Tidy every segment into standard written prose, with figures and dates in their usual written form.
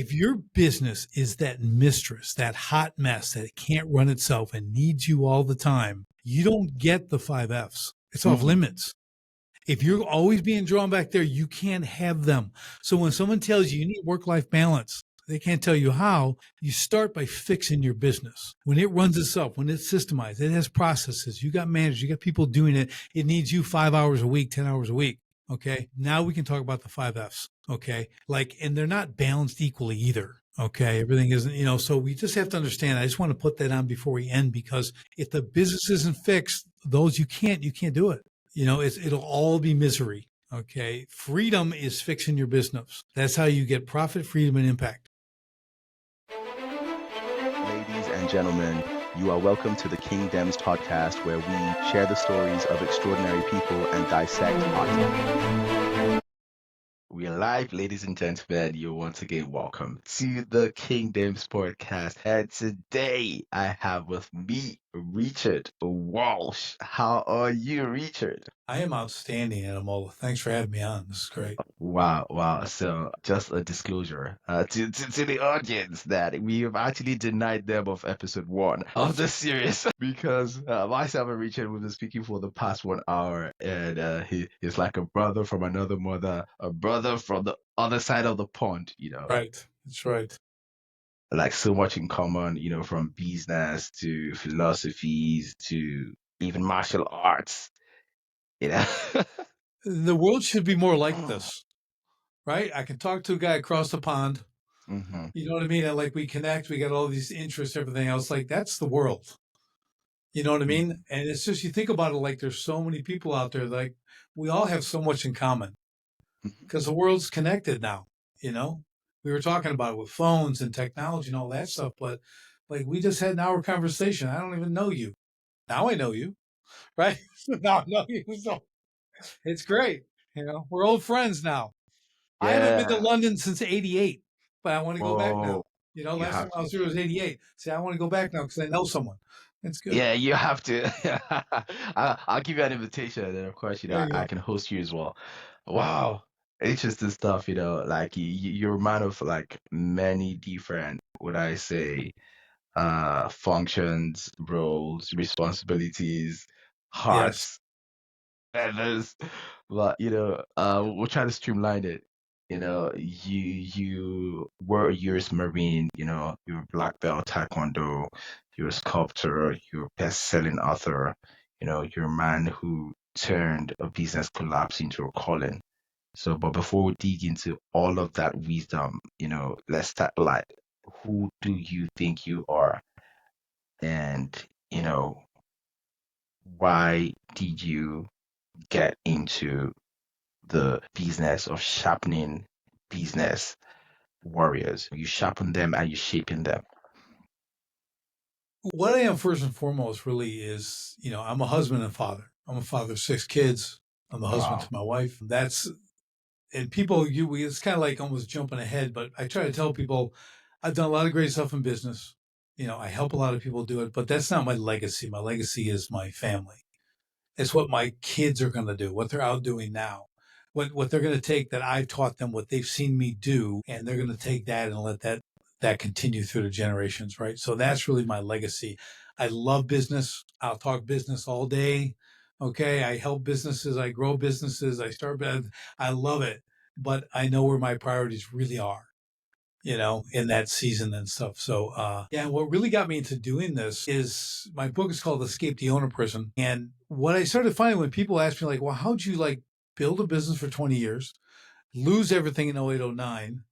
If your business is that mistress, that hot mess that it can't run itself and needs you all the time, you don't get the 5 Fs. It's off limits. If you're always being drawn back there, you can't have them. So when someone tells you you need work-life balance, they can't tell you how. You start by fixing your business. When it runs itself, when it's systemized, it has processes. You got managers, you got people doing it. It needs you 5 hours a week, 10 hours a week. Okay. Now we can talk about the 5 Fs. Okay. And they're not balanced equally either. Okay. Everything isn't, so we just have to understand. I just want to put that on before we end, because if the business isn't fixed, those you can't do it. It'll all be misery. Okay. Freedom is fixing your business. That's how you get profit, freedom, and impact. Ladies and gentlemen, you are welcome to the King Dems Podcast, where we share the stories of extraordinary people and dissect art. We are live, ladies and gentlemen. You're once again welcome to the King Dems Podcast. And today I have with me Richard Walsh. How are you, Richard? I am outstanding, Adamola. Thanks for having me on. This is great. Wow. So just a disclosure to the audience that we have actually denied them of episode 1 of the series because myself and Richard have been speaking for the past 1 hour, and he's like a brother from another mother, a brother from the other side of the pond, Right. That's right. Like so much in common, from business to philosophies to even martial arts, The world should be more like this, right? I can talk to a guy across the pond. Mm-hmm. You know what I mean? And we connect, we got all these interests, everything else. That's the world. You know what I mean? And it's just, you think about it, there's so many people out there, we all have so much in common because the world's connected now, We were talking about it with phones and technology and all that stuff, but we just had an hour conversation. I don't even know you. Now I know you, right? Now I know you. So it's great. We're old friends now. Yeah. I haven't been to London since '88, but I want to go back now. You Last time I was here was '88. See, I want to go back now because I know someone. It's good. Yeah, you have to. I'll give you an invitation, and then of course, I can host you as well. Wow, interesting stuff. You're a man of many different, would I say, functions, roles, responsibilities, hearts, feathers. But we'll try to streamline it. You were a US Marine. You're a black belt Taekwondo. You're a sculptor. You're a best-selling author. You're a man who turned a business collapse into a calling. So, but before we dig into all of that wisdom, let's start who do you think you are? And, why did you get into the business of sharpening business warriors? You sharpen them and you shaping them. What I am first and foremost really is, I'm a husband and father. I'm a father of 6 kids. I'm a husband to my wife. And people, it's kind of like almost jumping ahead, but I try to tell people I've done a lot of great stuff in business. I help a lot of people do it, but that's not my legacy. My legacy is my family. It's what my kids are going to do, what they're out doing now, what they're going to take that I've taught them, what they've seen me do, and they're going to take that and let that continue through the generations, right? So that's really my legacy. I love business. I'll talk business all day. Okay. I help businesses. I grow businesses. I love it, but I know where my priorities really are, in that season and stuff. So, what really got me into doing this is my book is called Escape the Owner Prison. And what I started finding when people ask me well, how'd you build a business for 20 years, lose everything in 08, 09,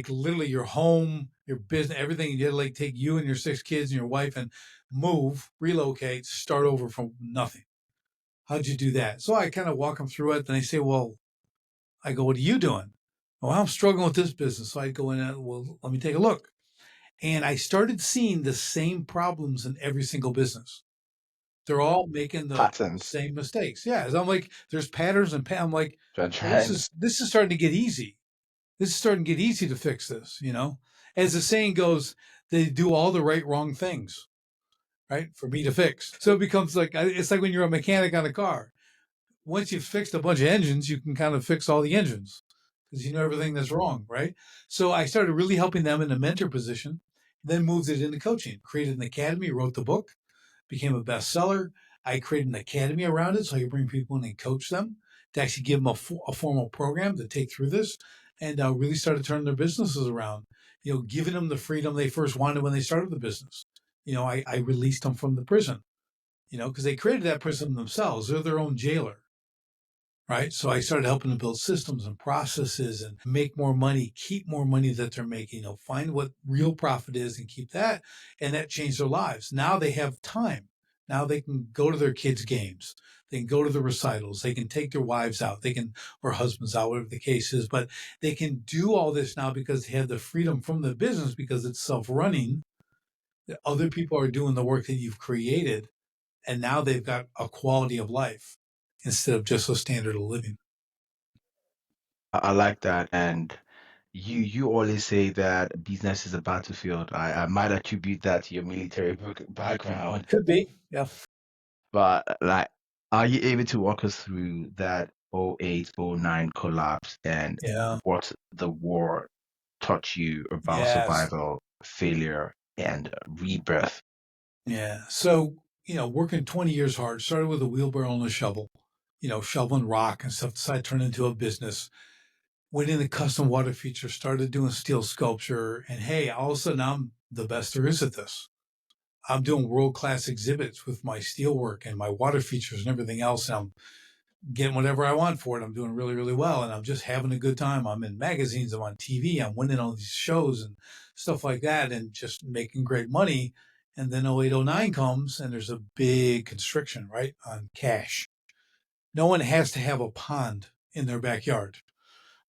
literally your home, your business, everything. You had to take you and your 6 kids and your wife and move, relocate, start over from nothing. How'd you do that? So I kind of walk them through it. And they say, well, I go, what are you doing? Well, I'm struggling with this business. So I go in and, well, let me take a look. And I started seeing the same problems in every single business. They're all making the patterns, same mistakes. Yeah. I'm there's patterns and I'm this is starting to get easy. This is starting to get easy to fix this, As the saying goes, they do all the wrong things, right? For me to fix. So it becomes it's like when you're a mechanic on a car. Once you've fixed a bunch of engines, you can kind of fix all the engines. because you know everything that's wrong, right? So I started really helping them in a mentor position, then moved it into coaching, created an academy, wrote the book, became a bestseller. I created an academy around it so I could bring people in and coach them to actually give them a formal program to take through this, and really started turning their businesses around, giving them the freedom they first wanted when they started the business. I released them from the prison, because they created that prison themselves. They're their own jailer. Right. So I started helping them build systems and processes and make more money, keep more money that they're making, find what real profit is and keep that. And that changed their lives. Now they have time. Now they can go to their kids' games. They can go to the recitals. They can take their wives out. Or husbands out, whatever the case is. But they can do all this now because they have the freedom from the business because it's self-running. Other people are doing the work that you've created. And now they've got a quality of life instead of just a standard of living. I like that. And you always say that business is a battlefield. I might attribute that to your military background, Could be. Yeah. but like, are you able to walk us through that 08, 09 collapse and Yeah. what the war taught you about Yes. survival, failure, and rebirth? Yeah. So, working 20 years hard, started with a wheelbarrow and a shovel, shoveling rock and stuff, decided to turn into a business. Went into custom water features, started doing steel sculpture. And hey, all of a sudden I'm the best there is at this. I'm doing world-class exhibits with my steel work and my water features and everything else. And I'm getting whatever I want for it. I'm doing really, really well. And I'm just having a good time. I'm in magazines, I'm on TV, I'm winning all these shows and stuff like that and just making great money. And then 08, 09 comes and there's a big constriction, right, on cash. No one has to have a pond in their backyard.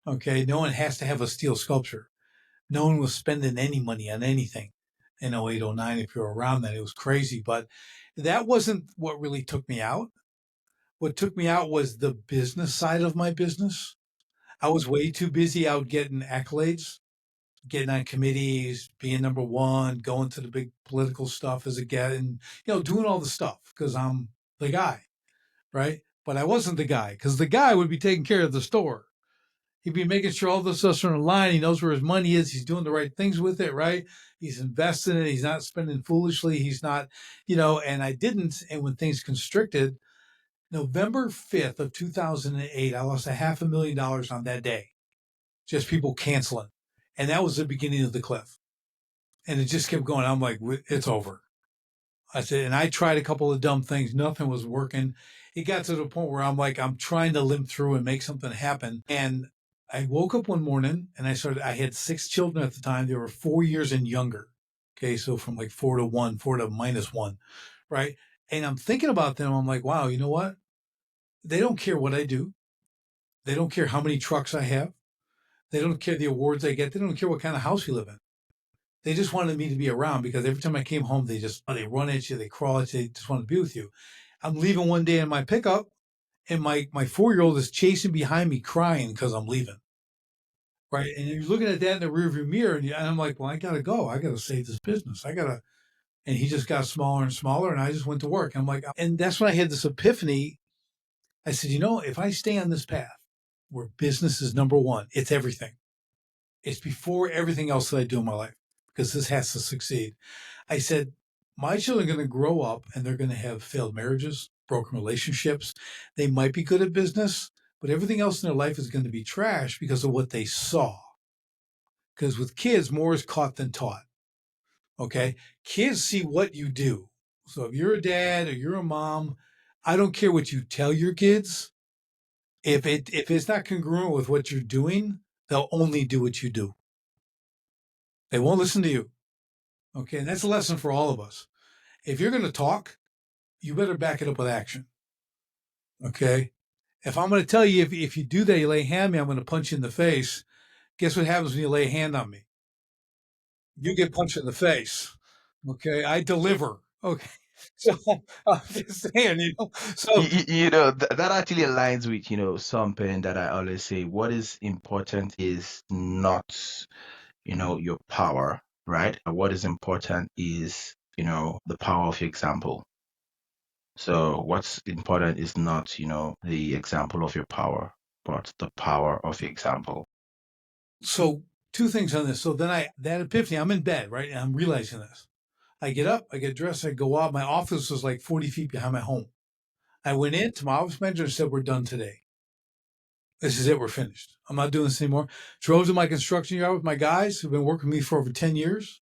Okay. No one has to have a steel sculpture. No one was spending any money on anything in 08, 09. If you're around that, it was crazy. But that wasn't what really took me out. What took me out was the business side of my business. I was way too busy out getting accolades, getting on committees, being number one, going to the big political stuff as a guy, and doing all the stuff because I'm the guy, right? But I wasn't the guy because the guy would be taking care of the store. He'd be making sure all the stuff's in line. He knows where his money is. He's doing the right things with it, right? He's investing in it. He's not spending foolishly. He's not, and I didn't. And when things constricted, November 5th of 2008, I lost $500,000 on that day. Just people canceling. And that was the beginning of the cliff. And it just kept going. I'm like, it's over. I said, and I tried a couple of dumb things. Nothing was working. It got to the point where I'm like, I'm trying to limp through and make something happen. And I woke up one morning and I had 6 children at the time. They were 4 years and younger. Okay. So from like 4 to -1, right? And I'm thinking about them. I'm like, wow, you know what? They don't care what I do. They don't care how many trucks I have. They don't care the awards I get. They don't care what kind of house we live in. They just wanted me to be around because every time I came home, they run at you, they crawl at you, they just want to be with you. I'm leaving one day in my pickup, and my 4-year-old is chasing behind me, crying because I'm leaving. Right, and you're looking at that in the rearview mirror, and I'm like, well, I gotta go. I gotta save this business. And he just got smaller and smaller, and I just went to work. I'm like, and that's when I had this epiphany. I said, if I stay on this path where business is number one, it's everything. It's before everything else that I do in my life because this has to succeed. I said, my children are going to grow up and they're going to have failed marriages, broken relationships. They might be good at business, but everything else in their life is going to be trash because of what they saw. Because with kids, more is caught than taught. Okay. Kids see what you do. So if you're a dad or you're a mom, I don't care what you tell your kids. If it's not congruent with what you're doing, they'll only do what you do. They won't listen to you. Okay. And that's a lesson for all of us. If you're going to talk, you better back it up with action. Okay. If I'm going to tell you, if you do that, you lay a hand on me, I'm going to punch you in the face. Guess what happens when you lay a hand on me? You get punched in the face. Okay. I deliver. Okay. So I'm just saying, so That actually aligns with something that I always say. What is important is not your power, right? What is important is the power of your example. So what's important is not the example of your power, but the power of your example. So two things on this. So then that epiphany, I'm in bed, right? And I'm realizing this. I get up, I get dressed, I go out. My office was like 40 feet behind my home. I went in to my office manager and said, we're done today. This is it. We're finished. I'm not doing this anymore. Drove to my construction yard with my guys who've been working with me for over 10 years.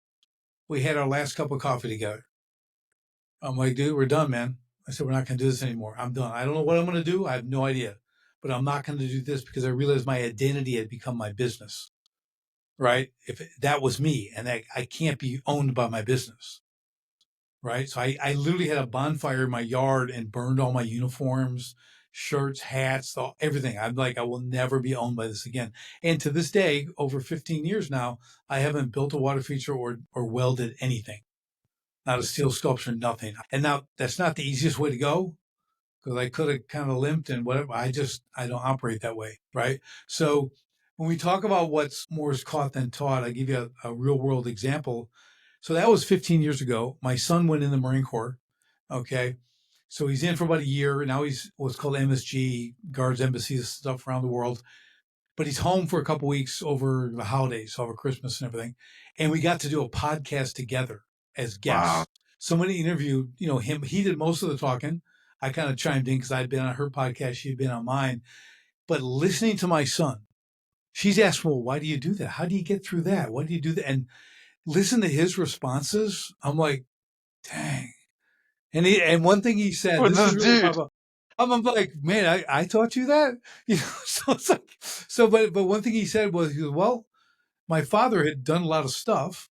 We had our last cup of coffee together. I'm like, dude, we're done, man. I said, we're not going to do this anymore. I'm done. I don't know what I'm going to do. I have no idea. But I'm not going to do this because I realized my identity had become my business, right? If that was me and I can't be owned by my business, right? So I literally had a bonfire in my yard and burned all my uniforms, shirts, hats, everything. I'm like, I will never be owned by this again. And to this day, over 15 years now, I haven't built a water feature or welded anything. Not a steel sculpture, nothing. And now that's not the easiest way to go because I could have kind of limped and whatever. I don't operate that way, right? So when we talk about what's more is caught than taught, I give you a real world example. So that was 15 years ago. My son went in the Marine Corps. Okay. So he's in for about a year. Now he's what's called MSG, guards embassies, stuff around the world. But he's home for a couple of weeks over the holidays, over Christmas and everything. And we got to do a podcast together as guests. Wow. Somebody interviewed, him. He did most of the talking. I kind of chimed in because I'd been on her podcast. She'd been on mine. But listening to my son, she's asked, well, why do you do that? How do you get through that? Why do you do that? And listen to his responses. I'm like, dang. And one thing he said, What this is this really dude? powerful. I'm like, man, I taught you that, So it's like, but one thing he said was, he goes, well, my father had done a lot of stuff,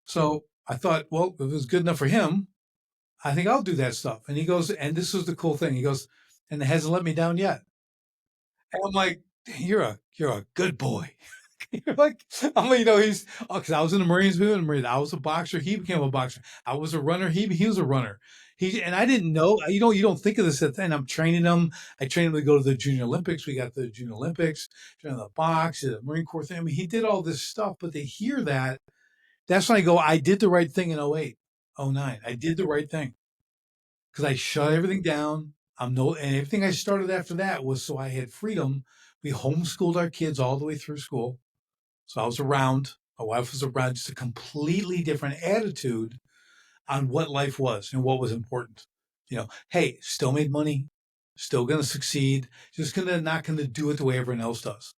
so I thought, well, if it was good enough for him, I think I'll do that stuff. And he goes, and this was the cool thing. He goes, and it hasn't let me down yet. And I'm like, you're a good boy. You're like, he's because I was in the Marines, we were in the Marines. I was a boxer. He became a boxer. I was a runner. He was a runner. And I didn't know, you don't think of this at the end. I'm training him. I trained him to go to the Junior Olympics. We got to the Junior Olympics, trained the box, the Marine Corps thing. I mean, he did all this stuff, but to hear that, that's when I go, I did the right thing in 08, 09. I did the right thing because I shut everything down. And everything I started after that was so I had freedom. We homeschooled our kids all the way through school. So I was around, my wife was around, just a completely different attitude on what life was and what was important. Hey, still made money, still going to succeed, just not going to do it the way everyone else does.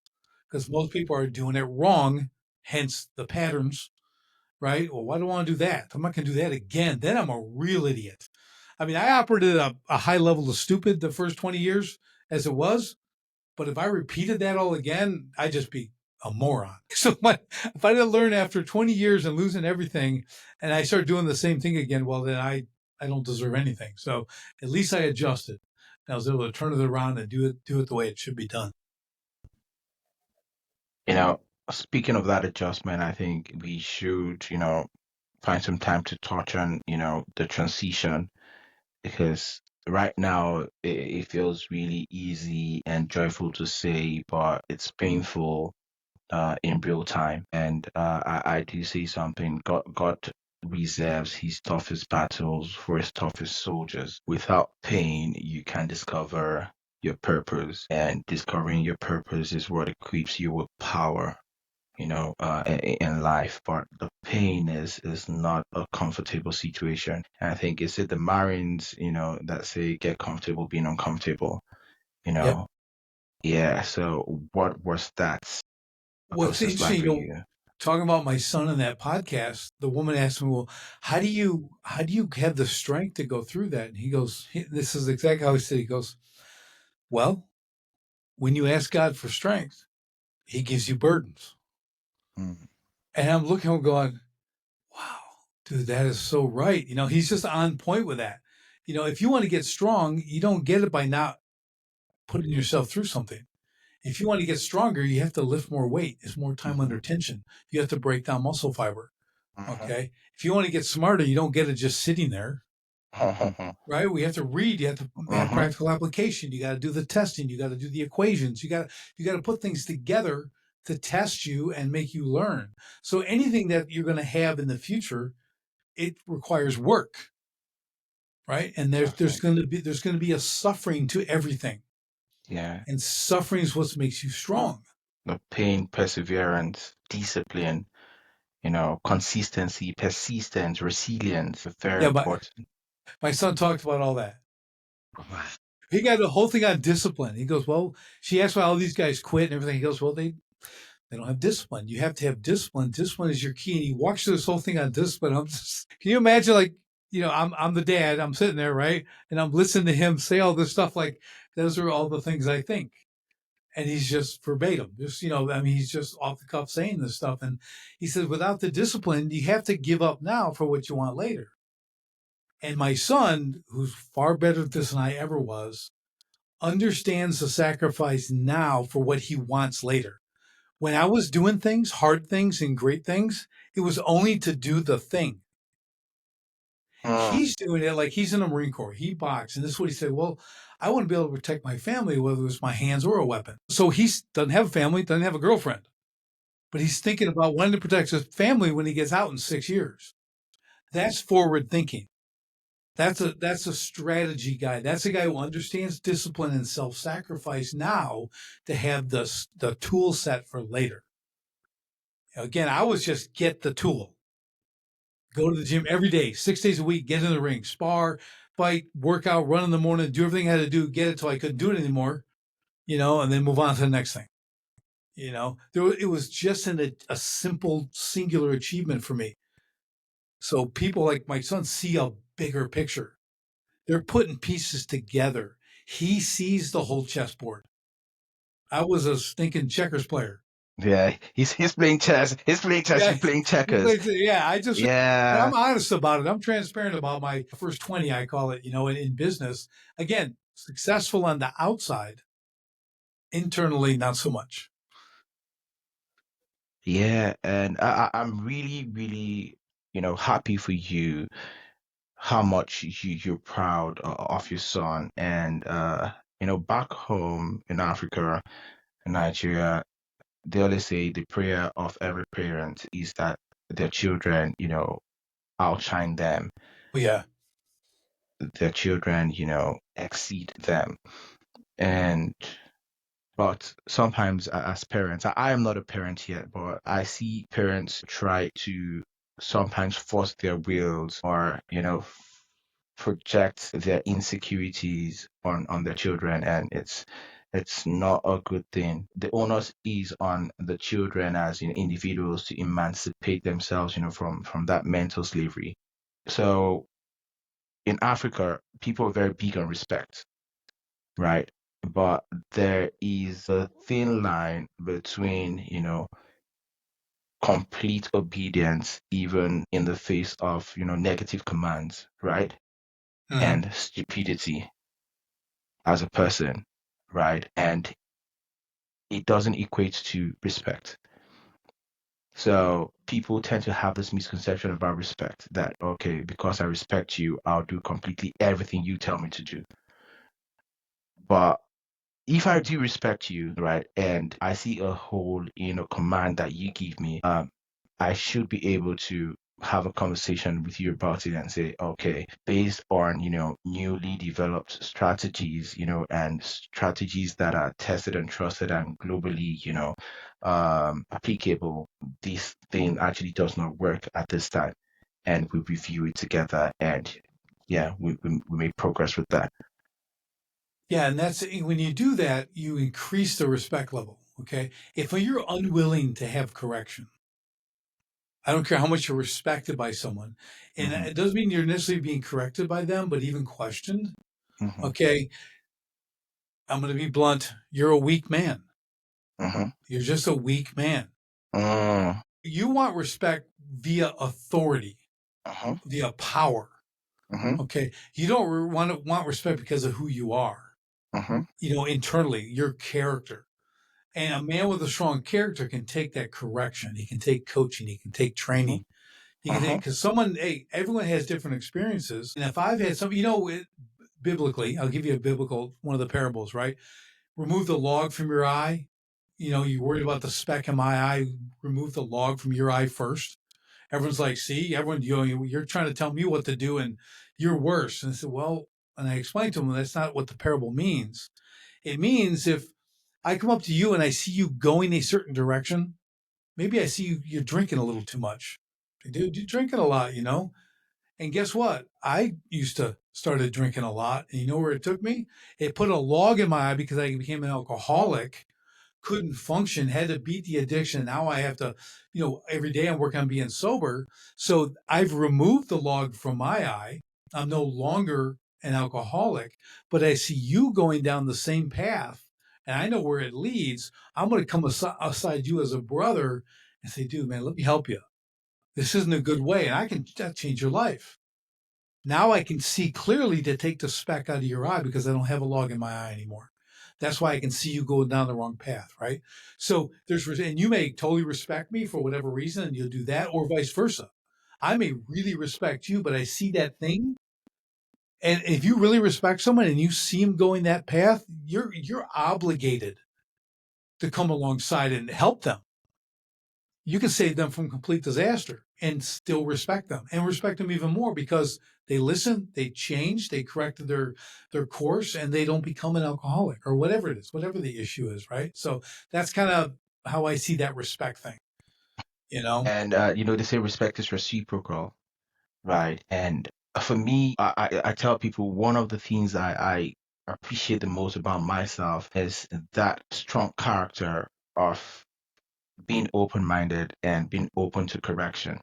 Because most people are doing it wrong, hence the patterns, right? Well, why do I want to do that? I'm not going to do that again. Then I'm a real idiot. I mean, I operated at a high level of stupid the first 20 years as it was. But if I repeated that all again, I'd just be a moron. So if I didn't learn after 20 years and losing everything and I start doing the same thing again, well, then I don't deserve anything. So at least I adjusted. And I was able to turn it around and do it the way it should be done. Speaking of that adjustment, I think we should, find some time to touch on, the transition, because right now it feels really easy and joyful to say, but it's painful in real time. And I do see something. God reserves his toughest battles for his toughest soldiers. Without pain, you can discover your purpose, and discovering your purpose is what equips you with power, in life. But the pain is not a comfortable situation. And I think it's the Marines, that say get comfortable being uncomfortable, Yep. Yeah. So what was that What's process like interesting, for you? talking about my son in that podcast, the woman asked me, well, how do you have the strength to go through that? And he goes, this is exactly how he said, he goes, well, when you ask God for strength, he gives you burdens. Mm. And I'm looking at him going, wow, dude, that is so right. He's just on point with that. If you want to get strong, you don't get it by not putting yourself through something. If you want to get stronger, you have to lift more weight. It's more time under tension. You have to break down muscle fiber. Okay. If you want to get smarter, you don't get it just sitting there. Right? We have to read. You have to have practical application. You got to do the testing. You got to do the equations. You got to put things together to test you and make you learn. So anything that you're going to have in the future, it requires work, right? And there's going to be a suffering to everything. Yeah. And suffering is what makes you strong. The pain, perseverance, discipline, consistency, persistence, resilience, very Yeah, but important. my son talked about all that. He got the whole thing on discipline. He goes, well, she asked why all these guys quit and everything. He goes, well, they don't have discipline. You have to have discipline. Discipline is your key. And he walks through this whole thing on discipline. Can you imagine, like, I'm the dad. I'm sitting there, right? And I'm listening to him say all this stuff. Like, those are all the things I think. And he's just verbatim. He's just off the cuff saying this stuff. And he says, without the discipline, you have to give up now for what you want later. And my son, who's far better at this than I ever was, understands the sacrifice now for what he wants later. When I was doing things, hard things and great things, it was only to do the thing. Mm, He's doing it like he's in the Marine Corps. He boxed. And this is what he said. Well, I want to be able to protect my family, whether it was my hands or a weapon. So he doesn't have a family, doesn't have a girlfriend, but he's thinking about wanting to protect his family when he gets out in 6 years. That's forward thinking. That's a strategy guy. That's a guy who understands discipline and self-sacrifice now to have the tool set for later. Again, I was just get the tool. Go to the gym every day, 6 days a week, get in the ring, spar, fight, work out, run in the morning, do everything I had to do, get it till I couldn't do it anymore, and then move on to the next thing. It was just a simple, singular achievement for me. So people like my son see a bigger picture. They're putting pieces together. He sees the whole chessboard. I was a stinking checkers player. yeah, he's playing chess. He's playing chess. Yeah, You're playing checkers. and I'm Yeah, honest about it. I'm transparent about my first 20, I call it, in business. Again, successful on the outside, internally, not so much. yeah, and I'm really, really, happy for you. How much you're proud of your son, and back home in Africa, in Nigeria, they always say the prayer of every parent is that their children, outshine them, Oh, yeah. their children, exceed them. And but sometimes as parents, I am not a parent yet, but I see parents try to sometimes force their wills or, project their insecurities on their children, and it's not a good thing. The onus is on the children as individuals to emancipate themselves, from that mental slavery. So in Africa, people are very big on respect, right? But there is a thin line between, complete obedience, even in the face of, negative commands, right? Mm-hmm. And stupidity as a person, right? And it doesn't equate to respect. So people tend to have this misconception about respect that, okay, because I respect you, I'll do completely everything you tell me to do. But if I do respect you, right, and I see a whole, command that you give me, I should be able to have a conversation with you about it and say, okay, based on, newly developed strategies, and strategies that are tested and trusted and globally, applicable, this thing actually does not work at this time. And we review it together, and yeah, we make progress with that. Yeah, and that's when you do that, you increase the respect level. Okay. If you're unwilling to have correction, I don't care how much you're respected by someone. And Hmm. it doesn't mean you're necessarily being corrected by them, but even questioned. Hmm. Okay. I'm going to be blunt. You're a weak man. Hmm. You're just a weak man. Mm, You want respect via authority, uh-huh, via power. uh-huh, Okay. You don't want respect because of who you are, uh-huh, internally, your character. And a man with a strong character can take that correction. He can take coaching. He can take uh-huh, training. He can take, uh-huh, because everyone has different experiences. And if I've had some, biblically, I'll give you a biblical, one of the parables, right? Remove the log from your eye. You're worried about the speck in my eye. Remove the log from your eye first. Everyone's like, see, everyone, you're trying to tell me what to do and you're worse. And I said, well, and I explained to them, that's not what the parable means. It means if I come up to you and I see you going a certain direction. Maybe I see you're drinking a little too much. Dude, you're drinking a lot, you know? And guess what? I used to started drinking a lot. And you know where it took me? It put a log in my eye because I became an alcoholic, couldn't function, had to beat the addiction. Now I have to, every day I'm working on being sober. So I've removed the log from my eye. I'm no longer an alcoholic, but I see you going down the same path and I know where it leads. I'm going to come aside you as a brother and say, dude, man, let me help you. This isn't a good way. And I can change your life. Now I can see clearly to take the speck out of your eye because I don't have a log in my eye anymore. That's why I can see you going down the wrong path, right? So and you may totally respect me for whatever reason, and you'll do that, or vice versa. I may really respect you, but I see that thing. And if you really respect someone and you see him going that path, you're obligated to come alongside and help them. You can save them from complete disaster and still respect them and respect them even more because they listen, they change, they corrected their course, and they don't become an alcoholic or whatever it is, whatever the issue is, right? So that's kind of how I see that respect thing, you know? And they say respect is reciprocal, right? And for me, I tell people one of the things I appreciate the most about myself is that strong character of being open-minded and being open to correction.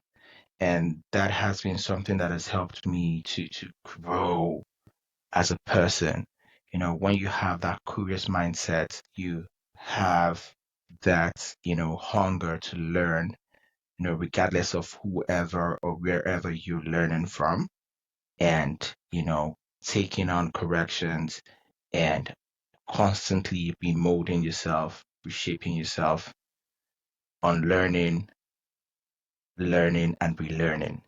And that has been something that has helped me to grow as a person. When you have that curious mindset, you have that, hunger to learn, regardless of whoever or wherever you're learning from, and, taking on corrections and constantly remolding yourself, reshaping yourself, unlearning, learning, and relearning.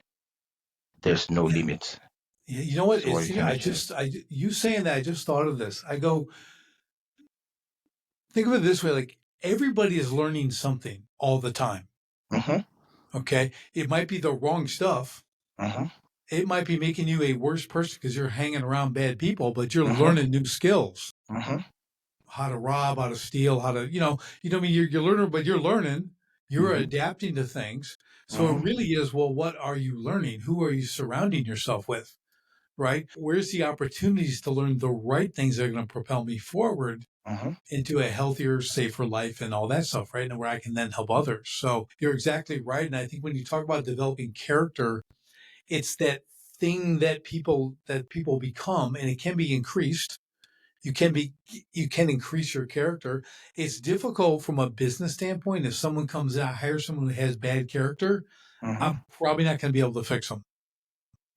There's no Yeah. limit Yeah, you know what? to what you can achieve. You saying that, I just thought of this. I go, think of it this way, like everybody is learning something all the time. Mm-hmm. Okay. It might be the wrong stuff. Mm-hmm. It might be making you a worse person because you're hanging around bad people, but you're Mm-hmm. learning new skills. Mm-hmm. How to rob, how to steal, how to, I mean, you're learning, but you're learning, you're Mm-hmm. adapting to things. So it Mm-hmm. really is, well, what are you learning? Who are you surrounding yourself with? Right? Where's the opportunities to learn the right things that are going to propel me forward Mm-hmm. into a healthier, safer life and all that stuff, right? And where I can then help others. So you're exactly right. And I think when you talk about developing character, it's that thing that people become, and it can be increased. You can increase your character. It's difficult from a business standpoint. If someone comes out, hires someone who has bad character, Mm-hmm. I'm probably not going to be able to fix them.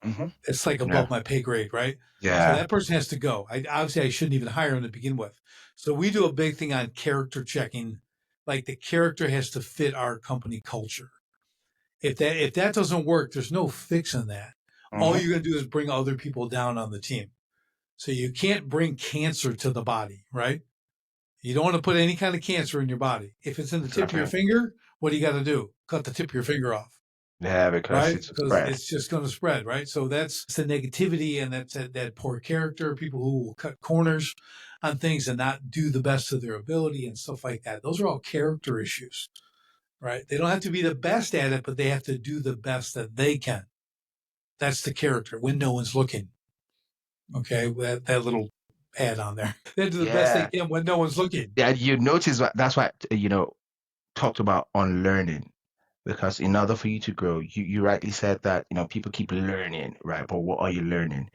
Mm-hmm. It's like Yeah. above my pay grade, right? So Yeah. that person has to go. Obviously I shouldn't even hire him to begin with. So we do a big thing on character checking. Like the character has to fit our company culture. If that doesn't work, there's no fixing that. All Mm-hmm. you're going to do is bring other people down on the team. So you can't bring cancer to the body, right? You don't want to put any kind of cancer in your body. If it's in the tip of your Exactly. finger, what do you got to do? Cut the tip of your finger off, Yeah, because right? it's a Because spread. it's just going to spread, right? So that's the negativity, and that's that poor character, people who will cut corners on things and not do the best of their ability and stuff like that. Those are all character issues, right? They don't have to be the best at it, but they have to do the best that they can. That's the character when no one's looking. Okay, that little add on there. They do the best they Yeah. can when no one's looking. Yeah, you notice that's why, talked about unlearning. Because in order for you to grow, you rightly said that, people keep learning, right? But what are you learning?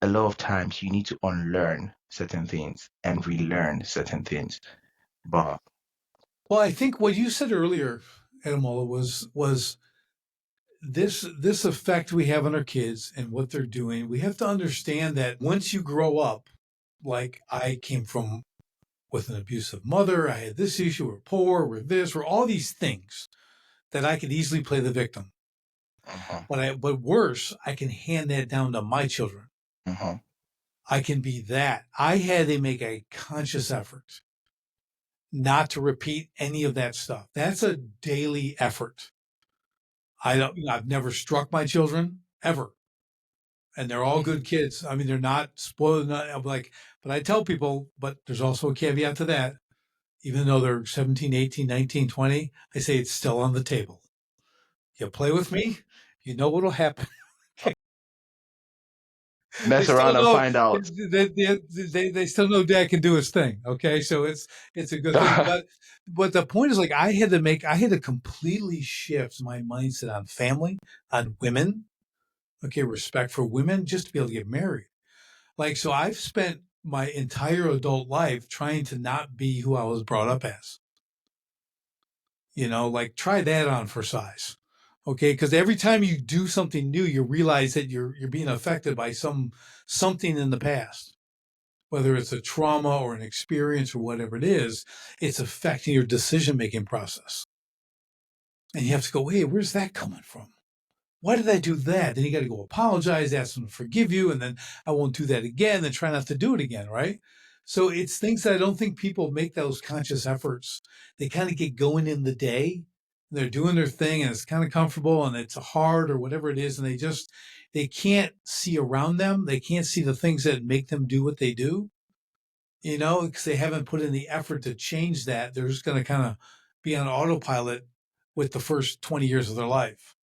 A lot of times you need to unlearn certain things and relearn certain things. But Well, I think what you said earlier, Adamola, was this effect we have on our kids and what they're doing. We have to understand that once you grow up, like I came from with an abusive mother, I had this issue, we're poor, we're this, we're all these things that I could easily play the victim. uh-huh, But worse, I can hand that down to my children. uh-huh, I can be that. I had to make a conscious effort not to repeat any of that stuff. That's a daily effort. I've never struck my children ever. And they're all good kids. I mean, they're not spoiled. I'm like, but I tell people, but there's also a caveat to that. even though they're 17, 18, 19, 20, I say it's still on the table. You play with me, you know what'll happen. They Mess still around and know find out. they still know dad can do his thing. Okay. So it's a good thing. But the point is, like, I had to completely shift my mindset on family, on women. Okay, respect for women, just to be able to get married. Like, so I've spent my entire adult life trying to not be who I was brought up as. Like, try that on for size. Okay, because every time you do something new, you realize that you're being affected by something in the past, whether it's a trauma or an experience or whatever it is. It's affecting your decision making process, and you have to go, hey, where's that coming from? Why did I do that? Then you got to go apologize, ask them to forgive you, and then I won't do that again, then try not to do it again, right? So it's things that I don't think people make those conscious efforts. They kind of get going in the day, and they're doing their thing, and it's kind of comfortable, and it's hard or whatever it is, and they can't see around them. They can't see the things that make them do what they do, because they haven't put in the effort to change that. They're just going to kind of be on autopilot with the first 20 years of their life.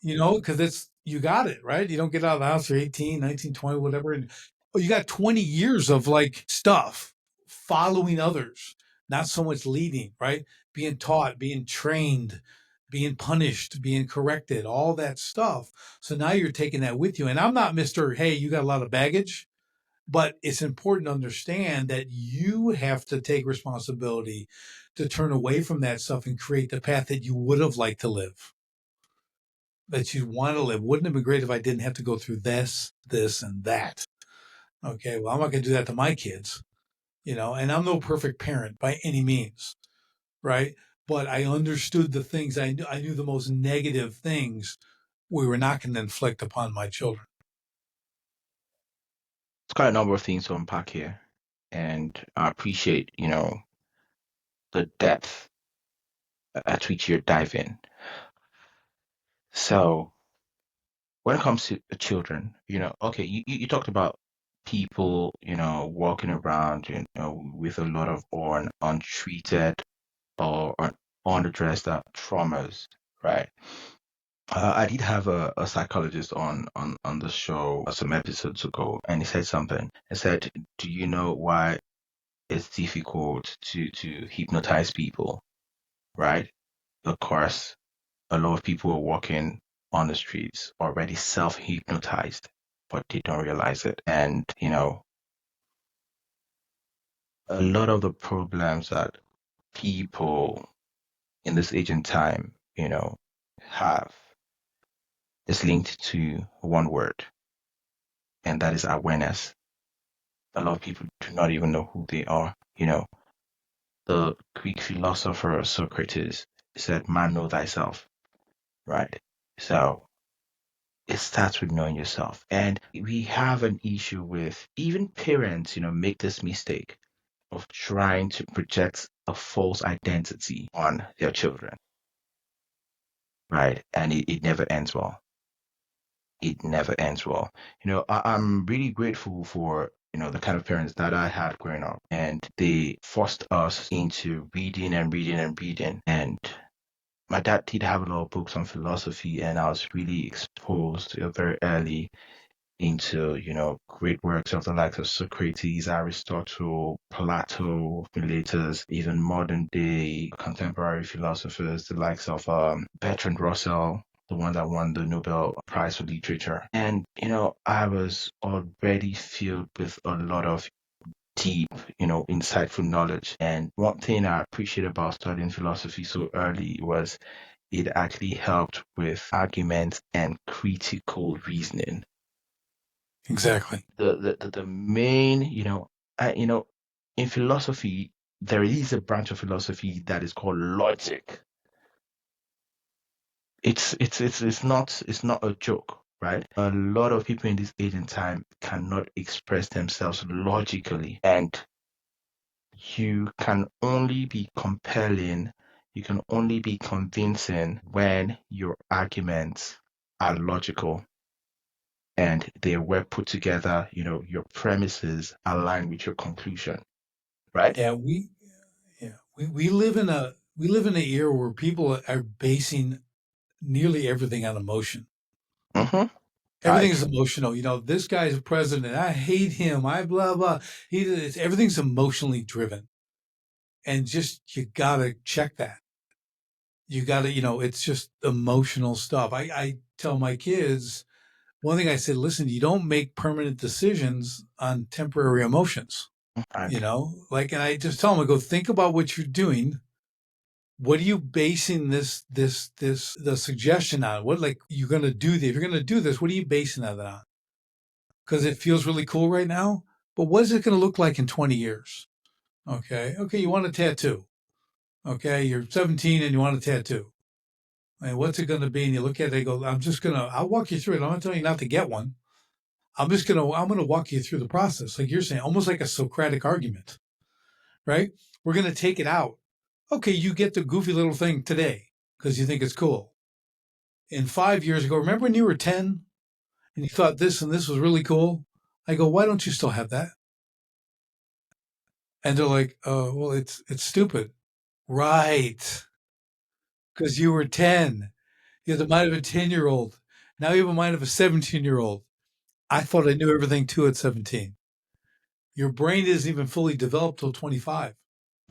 Because you got it, right? You don't get out of the house for 18, 19, 20, whatever. And you got 20 years of like stuff, following others, not so much leading, right? Being taught, being trained, being punished, being corrected, all that stuff. So now you're taking that with you. And I'm not Mr. Hey, you got a lot of baggage, but it's important to understand that you have to take responsibility to turn away from that stuff and create the path that you would have liked to live, that you want to live. Wouldn't it be great if I didn't have to go through this, and that? Okay, well, I'm not going to do that to my kids, and I'm no perfect parent by any means, right? But I understood the things I knew the most negative things we were not going to inflict upon my children. It's quite a number of things to unpack here. And I appreciate, the depth at which you're diving. So when it comes to the children, okay, you talked about people, walking around, with a lot of untreated or unaddressed traumas, right? I did have a psychologist on the show some episodes ago, and he said something. He said, "Do you know why it's difficult to hypnotize people?" Right? Of course, a lot of people are walking on the streets already self-hypnotized, but they don't realize it. And, a lot of the problems that people in this age and time, have is linked to one word, and that is awareness. A lot of people do not even know who they are. The Greek philosopher Socrates said, "Man, know thyself," right? So it starts with knowing yourself. And we have an issue with even parents, make this mistake of trying to project a false identity on their children, right? And it never ends well. It never ends well. I'm really grateful for, the kind of parents that I had growing up, and they forced us into reading and reading and reading. And my dad did have a lot of books on philosophy, and I was really exposed very early into, great works of the likes of Socrates, Aristotle, Plato, Miletus, even modern day contemporary philosophers, the likes of Bertrand Russell, the one that won the Nobel Prize for Literature. And, I was already filled with a lot of deep, insightful knowledge. And one thing I appreciate about studying philosophy so early was it actually helped with arguments and critical reasoning. Exactly. The main, in philosophy, there is a branch of philosophy that is called logic. It's not a joke, right? A lot of people in this age and time cannot express themselves logically, and you can only be compelling, you can only be convincing when your arguments are logical and they were put together, your premises align with your conclusion, right? Yeah, we live in an era where people are basing nearly everything on emotion. Mm-hmm. Everything is emotional. This guy's a president. I hate him. I blah blah. Everything's emotionally driven, and just you gotta check that. You gotta, it's just emotional stuff. I tell my kids one thing. I said, listen, you don't make permanent decisions on temporary emotions. Right. And I just tell them, I go, think about what you're doing. What are you basing the suggestion on? What, like, you're going to do this? If you're going to do this, what are you basing that on? Because it feels really cool right now, but what is it going to look like in 20 years? Okay. You want a tattoo. Okay. You're 17 and you want a tattoo. And what's it going to be? And you look at it and go, I'll walk you through it. I'm not telling you not to get one. I'm going to walk you through the process. Like you're saying, almost like a Socratic argument, right? We're going to take it out. Okay, you get the goofy little thing today because you think it's cool. And 5 years ago, remember when you were 10 and you thought this and this was really cool? I go, why don't you still have that? And they're like, oh, well, it's stupid. Right. Because you were 10. You had the mind of a 10-year-old. Now you have a mind of a 17-year-old. I thought I knew everything too at 17. Your brain isn't even fully developed till 25.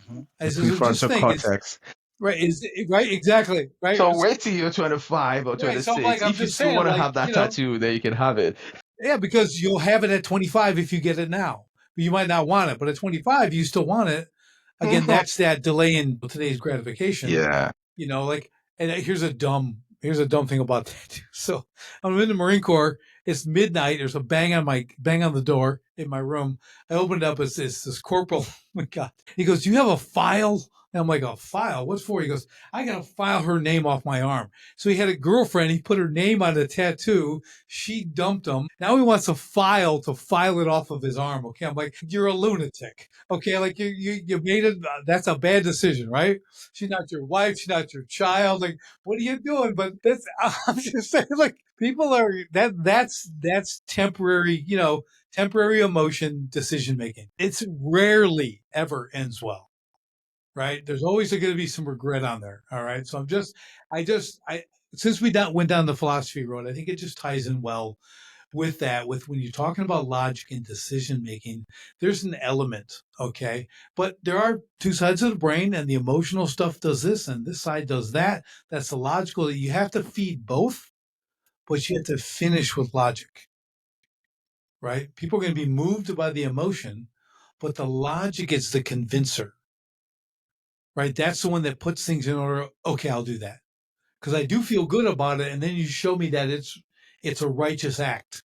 Mm-hmm. I said, so just think, cortex. Right, right, exactly, right. So wait till you're 25 or 26. So I'm if you still want to have that tattoo, then you can have it. Yeah, because you'll have it at 25 if you get it now. But you might not want it, but at 25, you still want it. Again, that's that delay in today's gratification. Yeah. And here's a dumb thing about that. So I'm in the Marine Corps. It's midnight. There's a bang on the door in my room. I opened it up. It's this corporal. Oh my God. He goes, do you have a file? And I'm like, a file? What's for? He goes, I got to file her name off my arm. So he had a girlfriend. He put her name on a tattoo. She dumped him. Now he wants a file to file it off of his arm. Okay. I'm like, you're a lunatic. Okay. Like you made it. That's a bad decision, right? She's not your wife. She's not your child. Like, what are you doing? But I'm just saying, like, people are, that's temporary, temporary emotion decision making. It's rarely ever ends well. Right. There's always going to be some regret on there. All right. So since we went down the philosophy road, I think it just ties in well with that, with when you're talking about logic and decision making, there's an element. Okay. But there are two sides of the brain, and the emotional stuff does this and this side does that. That's the logical. You have to feed both, but you have to finish with logic. Right. People are going to be moved by the emotion, but the logic is the convincer. Right. That's the one that puts things in order. Okay, I'll do that because I do feel good about it. And then you show me that it's a righteous act.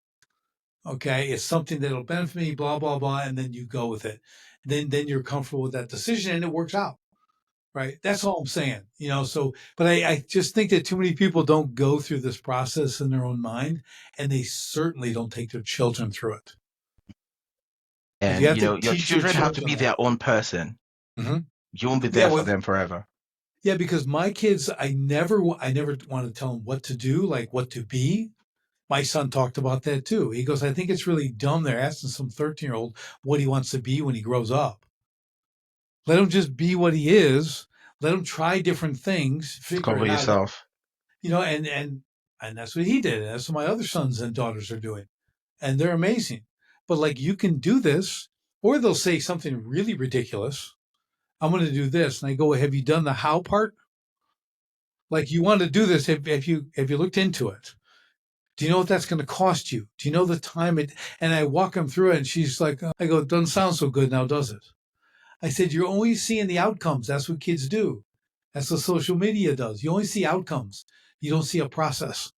Okay. It's something that'll benefit me, blah, blah, blah. And then you go with it. Then you're comfortable with that decision and it works out. Right. That's all I'm saying, but I just think that too many people don't go through this process in their own mind, and they certainly don't take their children through it. And your children have to be their own person. Mm-hmm. You won't be there for them forever. Yeah, because my kids, I never want to tell them what to do, like what to be. My son talked about that too. He goes, I think it's really dumb they're asking some 13-year-old what he wants to be when he grows up. Let him just be what he is. Let him try different things. Discover yourself. And that's what he did. That's what my other sons and daughters are doing. And they're amazing. But like, you can do this, or they'll say something really ridiculous. I'm going to do this. And I go, have you done the how part? Like, you want to do this. Have you looked into it? Do you know what that's going to cost you? Do you know the time it, and I walk them through it, and she's like, I go, it doesn't sound so good now, does it? I said, you're only seeing the outcomes. That's what kids do. That's what social media does. You only see outcomes. You don't see a process.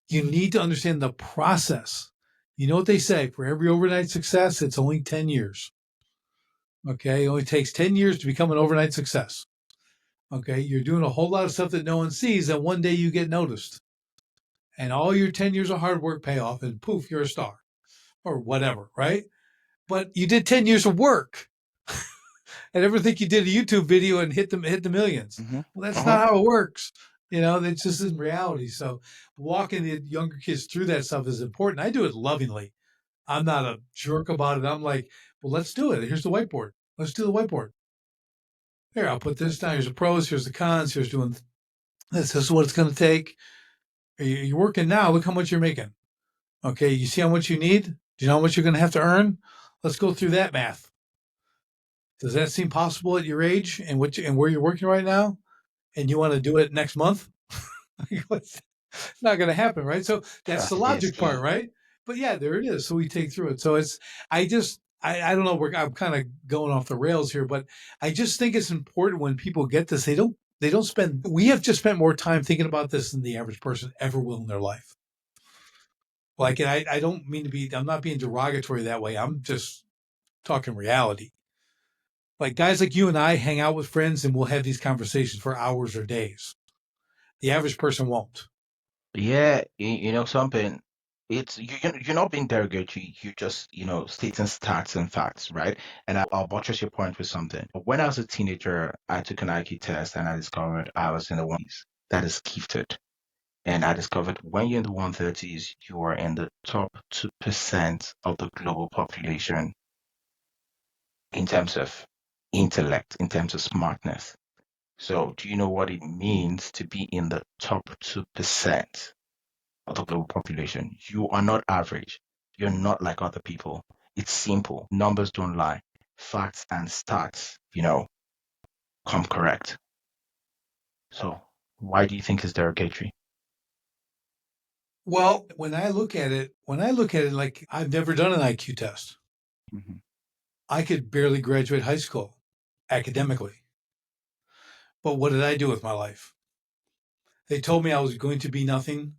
You need to understand the process. You know what they say, for every overnight success, it's only 10 years. Okay, it only takes 10 years to become an overnight success. Okay, you're doing a whole lot of stuff that no one sees, and one day you get noticed. And all your 10 years of hard work pay off, and poof, you're a star. Or whatever, right? But you did 10 years of work. And everyone think you did a YouTube video and hit the millions. Mm-hmm. Well, that's not how it works. It's just in reality. So walking the younger kids through that stuff is important. I do it lovingly. I'm not a jerk about it. I'm like, well, let's do it. Here's the whiteboard. Let's do the whiteboard. Here, I'll put this down. Here's the pros. Here's the cons. Here's doing this. This is what it's going to take. You're working now. Look how much you're making. Okay. You see how much you need? Do you know how much you're going to have to earn? Let's go through that math. Does that seem possible at your age and where you're working right now? And you want to do it next month? It's not going to happen, right? So that's the logic part, right? But yeah, there it is. So we take through it. So I don't know. I'm kind of going off the rails here, but I just think it's important when people get this. We have just spent more time thinking about this than the average person ever will in their life. Like, and I don't mean to be, I'm not being derogatory that way. I'm just talking reality. Like guys like you and I hang out with friends and we'll have these conversations for hours or days. The average person won't. Yeah, you know something. You're not being derogatory. You're just stating stats and facts, right? And I'll buttress your point with something. When I was a teenager, I took an IQ test and I discovered I was in the 130s. That is gifted. And I discovered when you're in the 130s, you are in the top 2% of the global population in terms of intellect, in terms of smartness. So, do you know what it means to be in the top 2% of the global population? You are not average. You're not like other people. It's simple. Numbers don't lie. Facts and stats, come correct. So, why do you think it's derogatory? Well, when I look at it, like I've never done an IQ test. Mm-hmm. I could barely graduate high school academically. But what did I do with my life? They told me I was going to be nothing.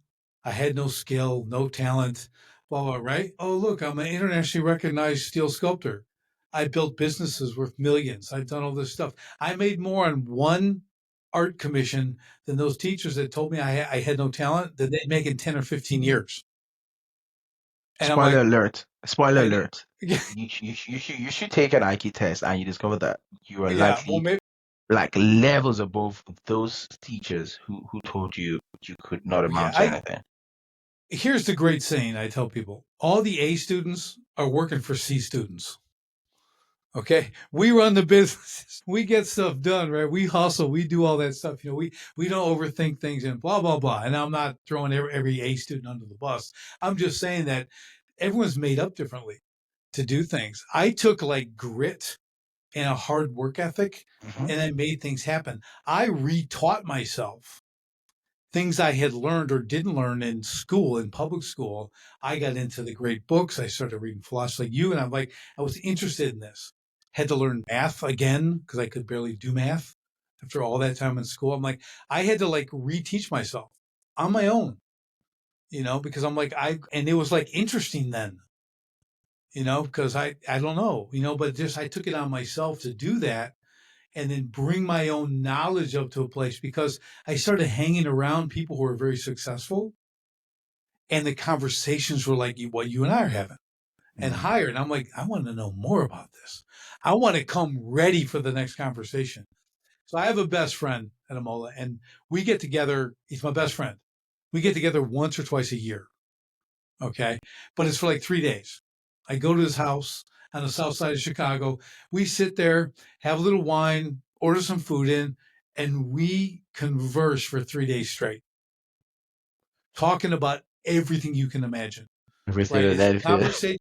I had no skill, no talent, blah, blah, right? Oh, look, I'm an internationally recognized steel sculptor. I built businesses worth millions. I've done all this stuff. I made more on one art commission than those teachers that told me I had no talent than they'd make in 10 or 15 years. And Spoiler alert. Spoiler I know. alert. You should take an IQ test and you discover that you are likely like levels above those teachers who told you could not amount to anything. Here's the great saying I tell people. All the A students are working for C students. Okay. We run the business. We get stuff done, right? We hustle. We do all that stuff. We don't overthink things and blah, blah, blah. And I'm not throwing every A student under the bus. I'm just saying that everyone's made up differently to do things. I took like grit and a hard work ethic, and I made things happen. I retaught myself things I had learned or didn't learn in school, in public school. I got into the great books. I started reading philosophy like you, and I was interested in this. Had to learn math again because I could barely do math after all that time in school. I'm like, I had to like reteach myself on my own, because I'm like, and it was like interesting then, because I don't know, but just I took it on myself to do that and then bring my own knowledge up to a place because I started hanging around people who are very successful and the conversations were like what you and I are having and higher. And I'm like, I want to know more about this. I want to come ready for the next conversation. So I have a best friend at Amola and we get together. He's my best friend. We get together once or twice a year. Okay. But it's for like 3 days. I go to his house on the south side of Chicago. We sit there, have a little wine, order some food in, and we converse for 3 days straight, talking about everything you can imagine. Everything, right? Conversation,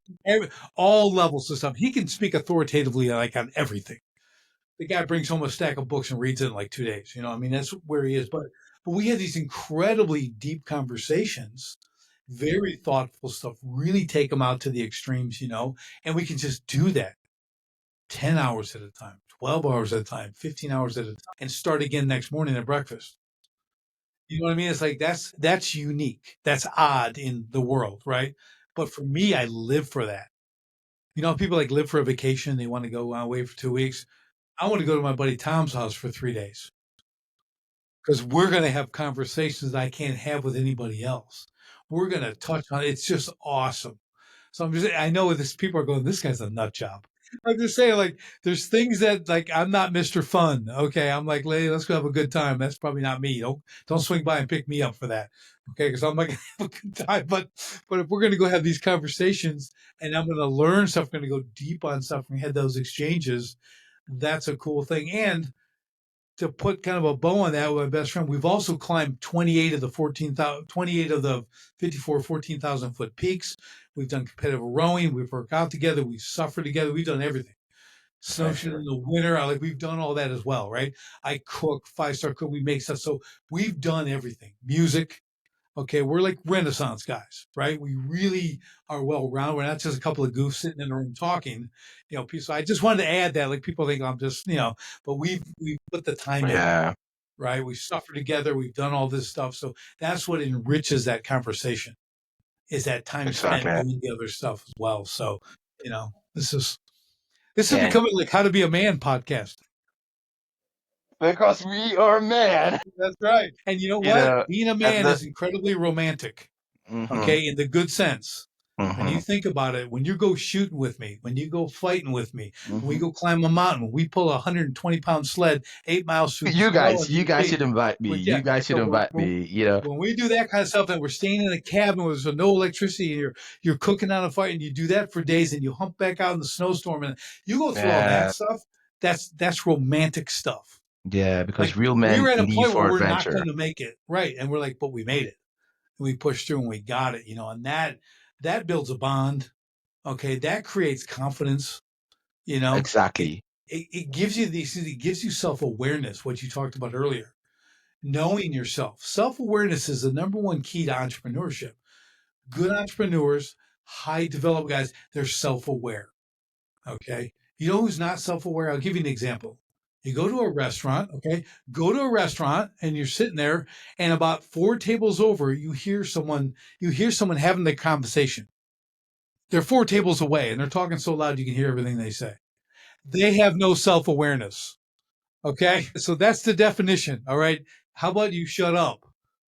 all levels of stuff. He can speak authoritatively like on everything. The guy brings home a stack of books and reads it in like 2 days. That's where he is. But we had these incredibly deep conversations, very thoughtful stuff, really take them out to the extremes, and we can just do that 10 hours at a time, 12 hours at a time, 15 hours at a time, and start again next morning at breakfast. You know what I mean? It's like, that's unique. That's odd in the world, right? But for me, I live for that. People like live for a vacation. They want to go away for 2 weeks. I want to go to my buddy Tom's house for 3 days because we're going to have conversations that I can't have with anybody else. We're going to touch on it. It's just awesome. So I know people are going, this guy's a nut job. I'm just saying, like, there's things that, like, I'm not Mr. Fun. Okay. I'm like, lady, let's go have a good time. That's probably not me. Don't swing by and pick me up for that. Okay. Cause I'm not going to have a good time. But if we're going to go have these conversations and I'm going to learn stuff, I'm going to go deep on stuff and have those exchanges, that's a cool thing. And to put kind of a bow on that with my best friend, we've also climbed 28 of the 54 14,000 foot peaks. We've done competitive rowing. We've worked out together. We suffer together. We've done everything. Snowshoeing in the winter. Like we've done all that as well, right? I cook, 5-star cook. We make stuff. So we've done everything. Music. Okay, we're like Renaissance guys, right? We really are well rounded. We're not just a couple of goofs sitting in a room talking, So I just wanted to add that, like people think I'm just, but we've put the time in, right? We suffer together. We've done all this stuff, so that's what enriches that conversation. Is that time spent doing the other stuff as well? So, this is becoming like How to Be a Man podcast. Because we are men. That's right. And you know what? Being a man is incredibly romantic. Okay, in the good sense. When you think about it, when you go shooting with me, when you go fighting with me, when we go climb a mountain, when we pull a 120-pound sled 8 miles through you guys should invite me. You guys should invite me. When we do that kind of stuff, and we're staying in a cabin where there's no electricity, and you're cooking on a fire, and you do that for days, and you hump back out in the snowstorm, and you go through all that stuff. That's romantic stuff. Yeah, because real men we're at a point where we're adventure. not going to make it, right? And we're like, but we made it. We pushed through and we got it, and that builds a bond. Okay. That creates confidence, Exactly. It gives you it gives you self-awareness, what you talked about earlier, knowing yourself. Self-awareness is the number one key to entrepreneurship. Good entrepreneurs, high developed guys, they're self-aware. Okay. You know who's not self-aware? I'll give you an example. You go to a restaurant, okay? Go to a restaurant and you're sitting there, and about 4 tables over, you hear someone having the conversation. They're 4 tables away and they're talking so loud you can hear everything they say. They have no self-awareness. Okay? So that's the definition. All right. How about you shut up?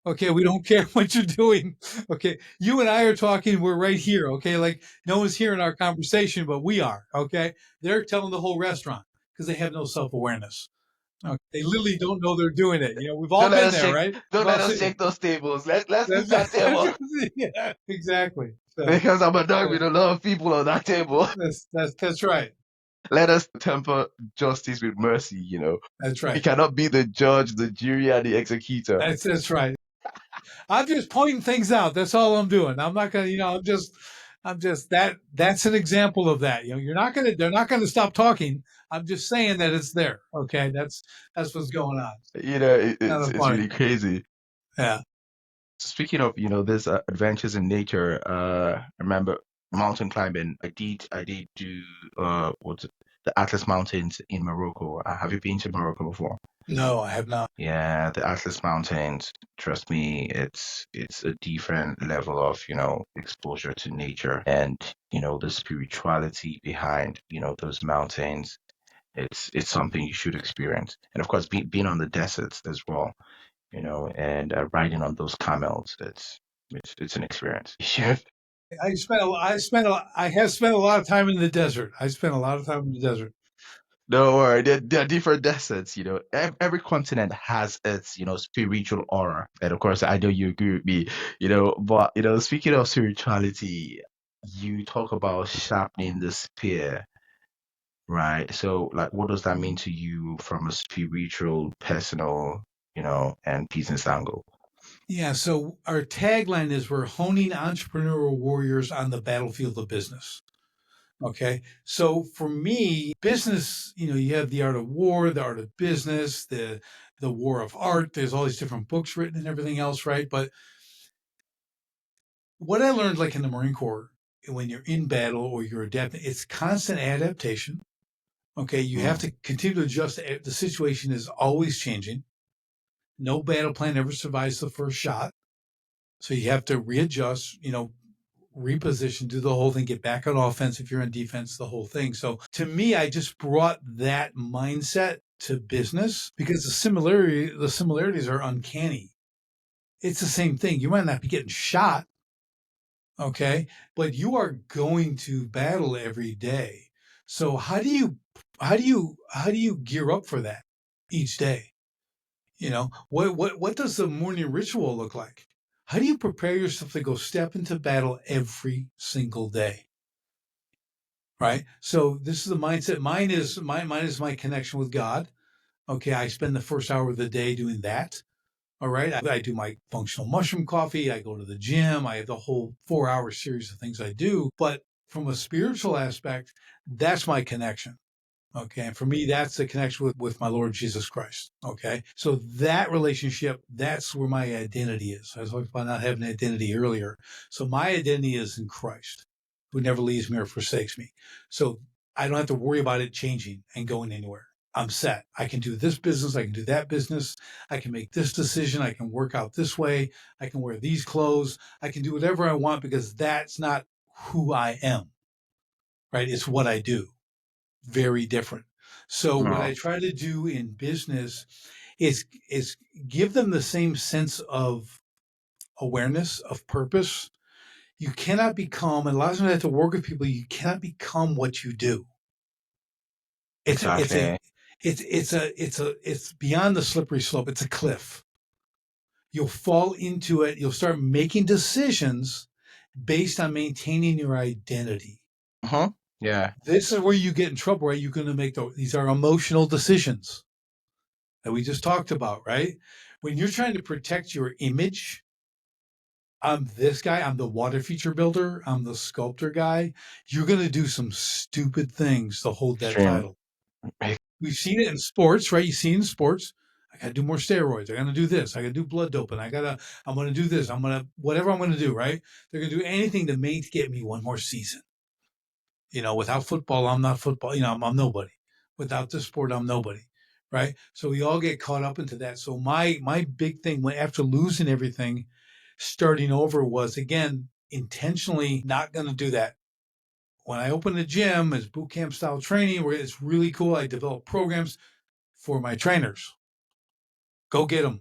Okay, we don't care what you're doing. Okay, you and I are talking. We're right here. Okay, like no one's hearing our conversation, but we are. Okay, they're telling the whole restaurant because they have no self-awareness. Okay. They literally don't know they're doing it. We've all been there, right? Don't let us shake those tables. Let's move that table. Yeah, exactly. So, because I'm a dog with a lot of people on that table. That's right. Let us temper justice with mercy. That's right. We cannot be the judge, the jury, and the executor. That's right. I'm just pointing things out. That's all I'm doing. I'm not going to, I'm just that's an example of that. They're not going to stop talking. I'm just saying that it's there. Okay. That's what's going on. It's really crazy. Yeah. Speaking of, there's adventures in nature. I remember mountain climbing. I did do, the Atlas Mountains in Morocco. Have you been to Morocco before? No, I have not. Yeah, the Atlas Mountains, trust me, it's a different level of, exposure to nature and, the spirituality behind, those mountains. It's something you should experience. And of course, being on the deserts as well, and riding on those camels, it's an experience. I have spent a lot of time in the desert. Don't worry, there are different deserts, Every continent has its, spiritual aura. And of course, I know you agree with me, but, speaking of spirituality, you talk about sharpening the spear, right? So, like, what does that mean to you from a spiritual, personal, and business angle? Yeah, so our tagline is we're honing entrepreneurial warriors on the battlefield of business. Okay. So for me, business, you have the art of war, the art of business, the war of art. There's all these different books written and everything else, right? But what I learned, like in the Marine Corps, when you're in battle or you're adapting, it's constant adaptation. Okay. You have to continue to adjust. The situation is always changing. No battle plan ever survives the first shot. So you have to readjust, reposition, do the whole thing, get back on offense if you're on defense, the whole thing. So to me, I just brought that mindset to business because the similarities are uncanny. It's the same thing. You might not be getting shot, okay, but you are going to battle every day. So how do you gear up for that each day? What does the morning ritual look like? How do you prepare yourself to go step into battle every single day? Right. So this is the mindset. Mine is my connection with God. Okay. I spend the first hour of the day doing that. All right. I do my functional mushroom coffee. I go to the gym. I have the whole 4-hour series of things I do. But from a spiritual aspect, that's my connection. Okay. And for me, that's the connection with my Lord Jesus Christ. Okay. So that relationship, that's where my identity is. I was talking about not having an identity earlier. So my identity is in Christ, who never leaves me or forsakes me. So I don't have to worry about it changing and going anywhere. I'm set. I can do this business. I can do that business. I can make this decision. I can work out this way. I can wear these clothes. I can do whatever I want because that's not who I am, right? It's what I do. Very different. So what I try to do in business is give them the same sense of awareness, of purpose. You cannot become, and a lot of times I have to work with people, you cannot become what you do. Exactly. It's beyond the slippery slope. It's a cliff. You'll fall into it. You'll start making decisions based on maintaining your identity. Yeah. This is where you get in trouble, right? You're going to make these are emotional decisions that we just talked about, right? When you're trying to protect your image, I'm this guy, I'm the water feature builder, I'm the sculptor guy. You're going to do some stupid things to hold that Extreme. title. We've seen it in sports, right? You see it in sports. I got to do more steroids. I got to do this. I got to do blood doping. I'm going to do this. Whatever I'm going to do, right? They're going to do anything to get me one more season. Without football, I'm not football. I'm nobody. Without this sport, I'm nobody. Right. So we all get caught up into that. So my big thing after losing everything, starting over was, again, intentionally not going to do that. When I opened a gym, it's boot camp style training where it's really cool. I develop programs for my trainers. Go get them.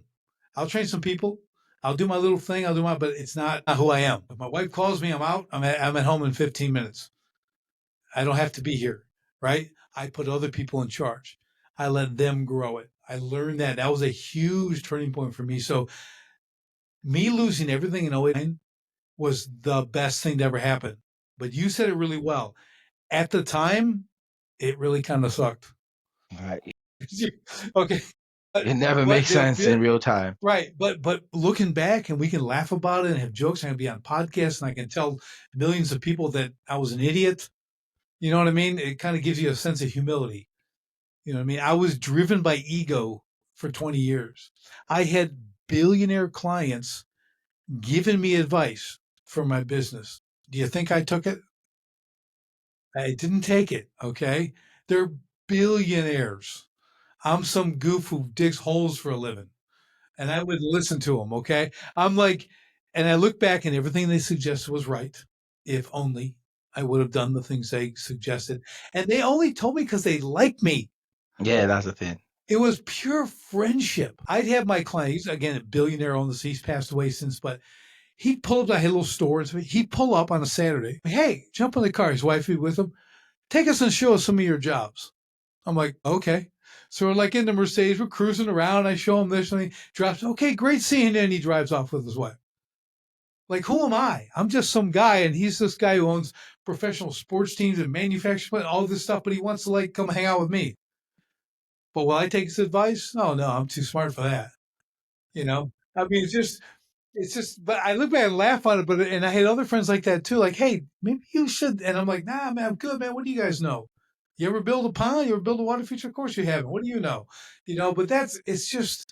I'll train some people. I'll do my little thing. But it's not who I am. If my wife calls me, I'm out. I'm at home in 15 minutes. I don't have to be here, right? I put other people in charge. I let them grow it. I learned that. That was a huge turning point for me. So me losing everything in 08 was the best thing that ever happened. But you said it really well. At the time, it really kind of sucked. Right. Okay. It never makes sense in real time. Right. But looking back, and we can laugh about it and have jokes. I can be on podcasts and I can tell millions of people that I was an idiot. You know what I mean? It kind of gives you a sense of humility. You know what I mean? I was driven by ego for 20 years. I had billionaire clients giving me advice for my business. Do you think I took it? I didn't take it. Okay. They're billionaires. I'm some goof who digs holes for a living. And I would listen to them. Okay. I'm like, and I look back and everything they suggested was right. If only I would have done the things they suggested. And they only told me because they like me. Yeah, that's the thing. It was pure friendship. I'd have my clients, again, a billionaire on the sea, he's passed away since, but he'd pull up, I had a little store, and he'd pull up on a Saturday. Hey, jump in the car. His wife would be with him. Take us and show us some of your jobs. I'm like, okay. So we're like in the Mercedes, we're cruising around. I show him this and he drops, okay, great seeing you. And he drives off with his wife. Like, who am I? I'm just some guy. And he's this guy who owns professional sports teams and manufacturing, all this stuff, but he wants to come hang out with me. But will I take his advice? No, I'm too smart for that. I mean, it's just, but I look back and laugh on it, and I had other friends like that too. Like, hey, maybe you should. And I'm like, nah, man, I'm good, man. What do you guys know? You ever build a pond? You ever build a water feature? Of course you haven't. What do you know? But it's just,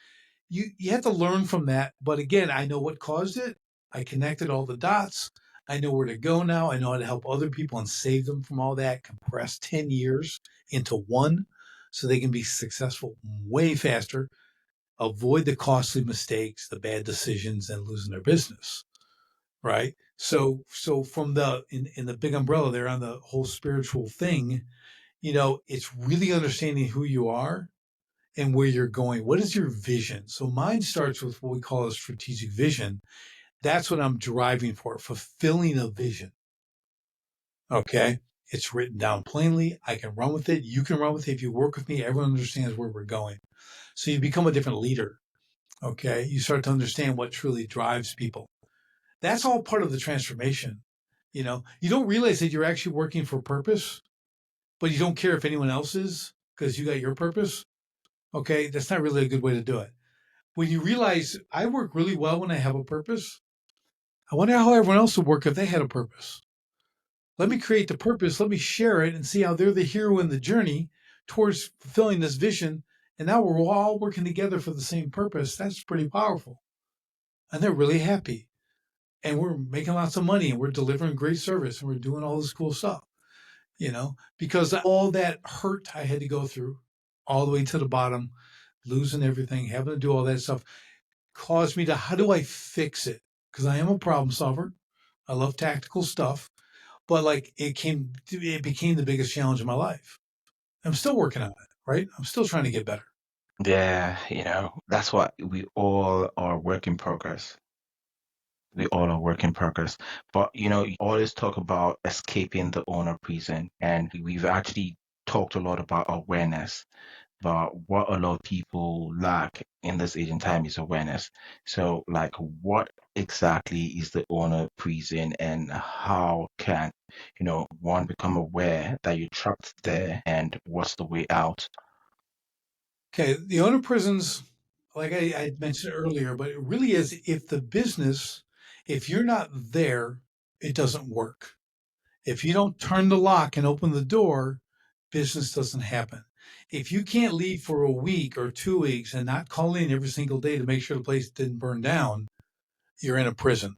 you have to learn from that. But again, I know what caused it. I connected all the dots. I know where to go now. I know how to help other people and save them from all that, compress 10 years into one so they can be successful way faster, avoid the costly mistakes, the bad decisions, and losing their business. Right. So from in the big umbrella there on the whole spiritual thing, it's really understanding who you are and where you're going. What is your vision? So mine starts with what we call a strategic vision. That's what I'm driving for, fulfilling a vision. Okay. It's written down plainly. I can run with it. You can run with it. If you work with me, everyone understands where we're going. So you become a different leader. Okay. You start to understand what truly drives people. That's all part of the transformation. You don't realize that you're actually working for purpose, but you don't care if anyone else is because you got your purpose. Okay. That's not really a good way to do it. When you realize I work really well when I have a purpose, I wonder how everyone else would work if they had a purpose. Let me create the purpose. Let me share it and see how they're the hero in the journey towards fulfilling this vision. And now we're all working together for the same purpose. That's pretty powerful. And they're really happy. And we're making lots of money and we're delivering great service and we're doing all this cool stuff, because all that hurt I had to go through all the way to the bottom, losing everything, having to do all that stuff caused me to, how do I fix it? Because I am a problem solver. I love tactical stuff, but like it became the biggest challenge of my life. I'm still working on it, right? I'm still trying to get better. Yeah, that's what we all are work in progress. We all are work in progress. But you always talk about escaping the owner prison, and we've actually talked a lot about awareness. But what a lot of people lack in this age and time is awareness. So, like, what exactly is the owner prison, and how can, one become aware that you're trapped there, and what's the way out? Okay, the owner prisons, like I mentioned earlier, but it really is if you're not there, it doesn't work. If you don't turn the lock and open the door, business doesn't happen. If you can't leave for a week or 2 weeks and not call in every single day to make sure the place didn't burn down, you're in a prison.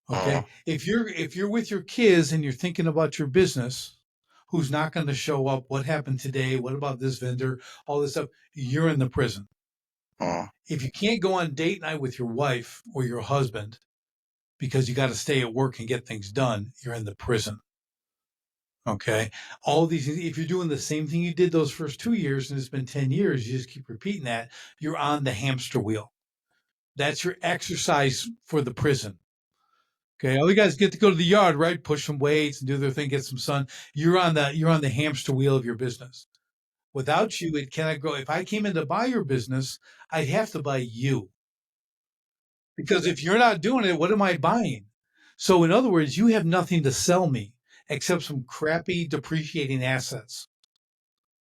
Okay. If you're with your kids and you're thinking about your business, who's not going to show up, what happened today, what about this vendor, all this stuff, you're in the prison. If you can't go on date night with your wife or your husband because you got to stay at work and get things done, you're in the prison. Okay. All these things, if you're doing the same thing you did those first 2 years and it's been 10 years, you just keep repeating that, you're on the hamster wheel. That's your exercise for the prison. Okay. All you guys get to go to the yard, right? Push some weights and do their thing, get some sun. You're on the hamster wheel of your business. Without you, it cannot grow. If I came in to buy your business, I'd have to buy you. Because if you're not doing it, what am I buying? So in other words, you have nothing to sell me except some crappy depreciating assets,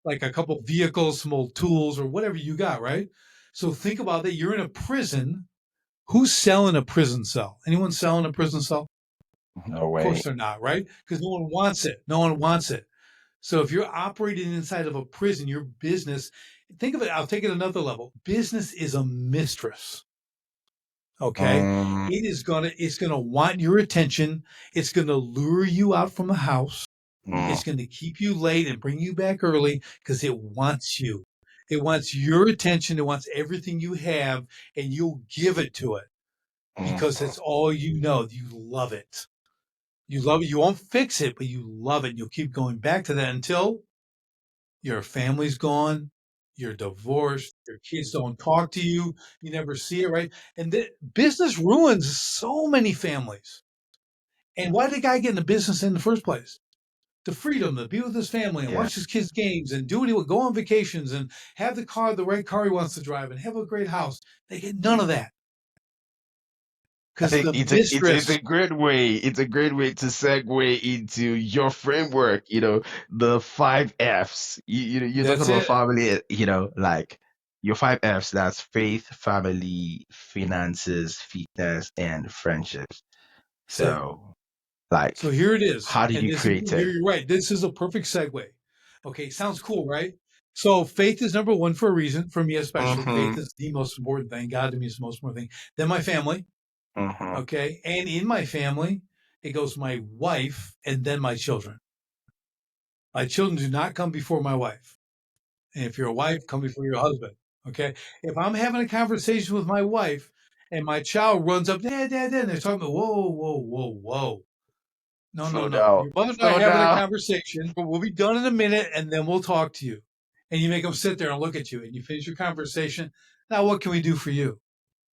like a couple vehicles, some old tools, or whatever you got, right? So think about that. You're in a prison. Who's selling a prison cell? Anyone selling a prison cell? No Of course way. they're not, right? Because no one wants it. No one wants it. So if you're operating inside of a prison, your business, think of it, I'll take it another level. Business is a mistress. Okay. It's gonna want your attention. It's gonna lure you out from the house. It's gonna keep you late and bring you back early because it wants you. It wants your attention. It wants everything you have, and you'll give it to it because it's all you know. You love it. You love it. You won't fix it, but you love it. You'll keep going back to that until your family's gone, you're divorced, your kids don't talk to you, you never see it, right? And business ruins so many families. And why did the guy get in the business in the first place? The freedom to be with his family and Yeah. watch his kids' games and do what he would, go on vacations and have the right car he wants to drive and have a great house. They get none of that. I Because think the it's mistress, a great way. It's a great way to segue into your framework, the 5 Fs. You're talking that's about it. family, like your 5 Fs, that's faith, family, finances, fitness, and friendships. That's it. So, like, So here it is. how did And you create it? you're right. This is a perfect segue. Okay, sounds cool, right? So faith is number one for a reason, for me especially. Faith Mm-hmm. is the most important thing. God to me is the most important thing. Then my family. Mm-hmm. Okay. And in my family, it goes my wife and then my children. My children do not come before my wife. And if you're a wife, come before your husband. Okay. If I'm having a conversation with my wife and my child runs up, dad, dad, dad, and they're talking about, whoa, whoa, whoa, whoa. No, no, Slow no. down. Your mother and I are Slow having a down. conversation, but we'll be done in a minute and then we'll talk to you. And you make them sit there and look at you and you finish your conversation. Now, what can we do for you?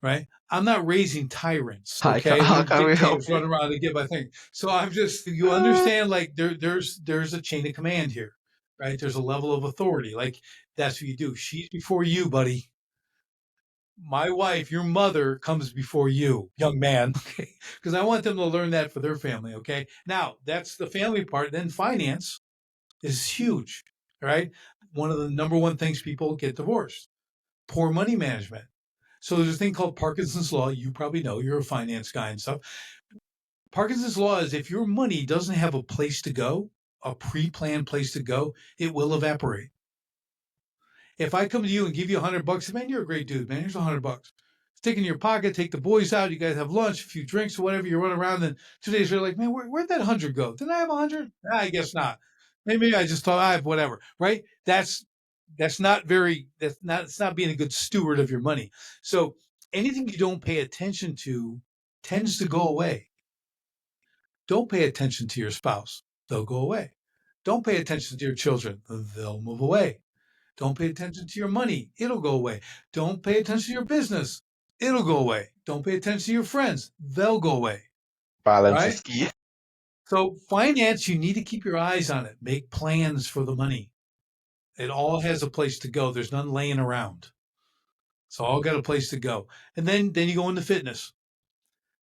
Right? I'm not raising tyrants. Okay. How They're can we help dictators you? running around to give my thing. So I'm just, you understand, like there's a chain of command here, right? There's a level of authority. Like that's what you do. She's before you, buddy. My wife, your mother comes before you, young man. Okay. Because I want them to learn that for their family. Okay. Now that's the family part. Then finance is huge. right? One of the number one things people get divorced, poor money management. So there's a thing called Parkinson's Law. You probably know, you're a finance guy and stuff. Parkinson's Law is if your money doesn't have a place to go, a pre-planned place to go, it will evaporate. If I come to you and give you $100, man, you're a great dude, man. Here's $100. Stick in your pocket, take the boys out. You guys have lunch, a few drinks or whatever. You run around. Then 2 days you're like, man, where'd that 100 go? Didn't I have 100? I guess not. Maybe I just thought I have whatever. Right? It's not being a good steward of your money. So anything you don't pay attention to tends to go away. Don't pay attention to your spouse. They'll go away. Don't pay attention to your children. They'll move away. Don't pay attention to your money. It'll go away. Don't pay attention to your business. It'll go away. Don't pay attention to your friends. They'll go away. Balance Right? is key. So finance, you need to keep your eyes on it. Make plans for the money. It all has a place to go. There's none laying around. It's all got a place to go. And then you go into fitness.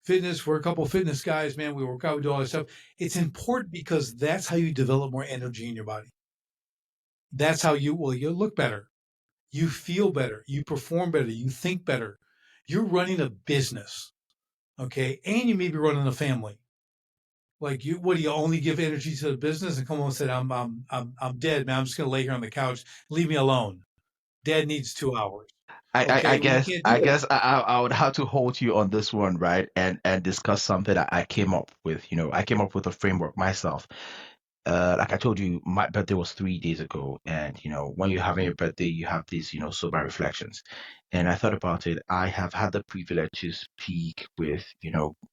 Fitness, we're a couple of fitness guys, man. We work out, we do all that stuff. It's important because that's how you develop more energy in your body. That's how you look better. You feel better. You perform better. You think better. You're running a business, okay? And you may be running a family. Like what do you only give energy to the business and come home and say, I'm dead, man. I'm just gonna lay here on the couch. Leave me alone. Dad needs 2 hours. I Okay, well you guess can't I do it. guess I would have to hold you on this one, right? And discuss something that I came up with. I came up with a framework myself. Like I told you, my birthday was 3 days ago, and when you're having your birthday, you have these sober reflections. And I thought about it. I have had the privilege to speak with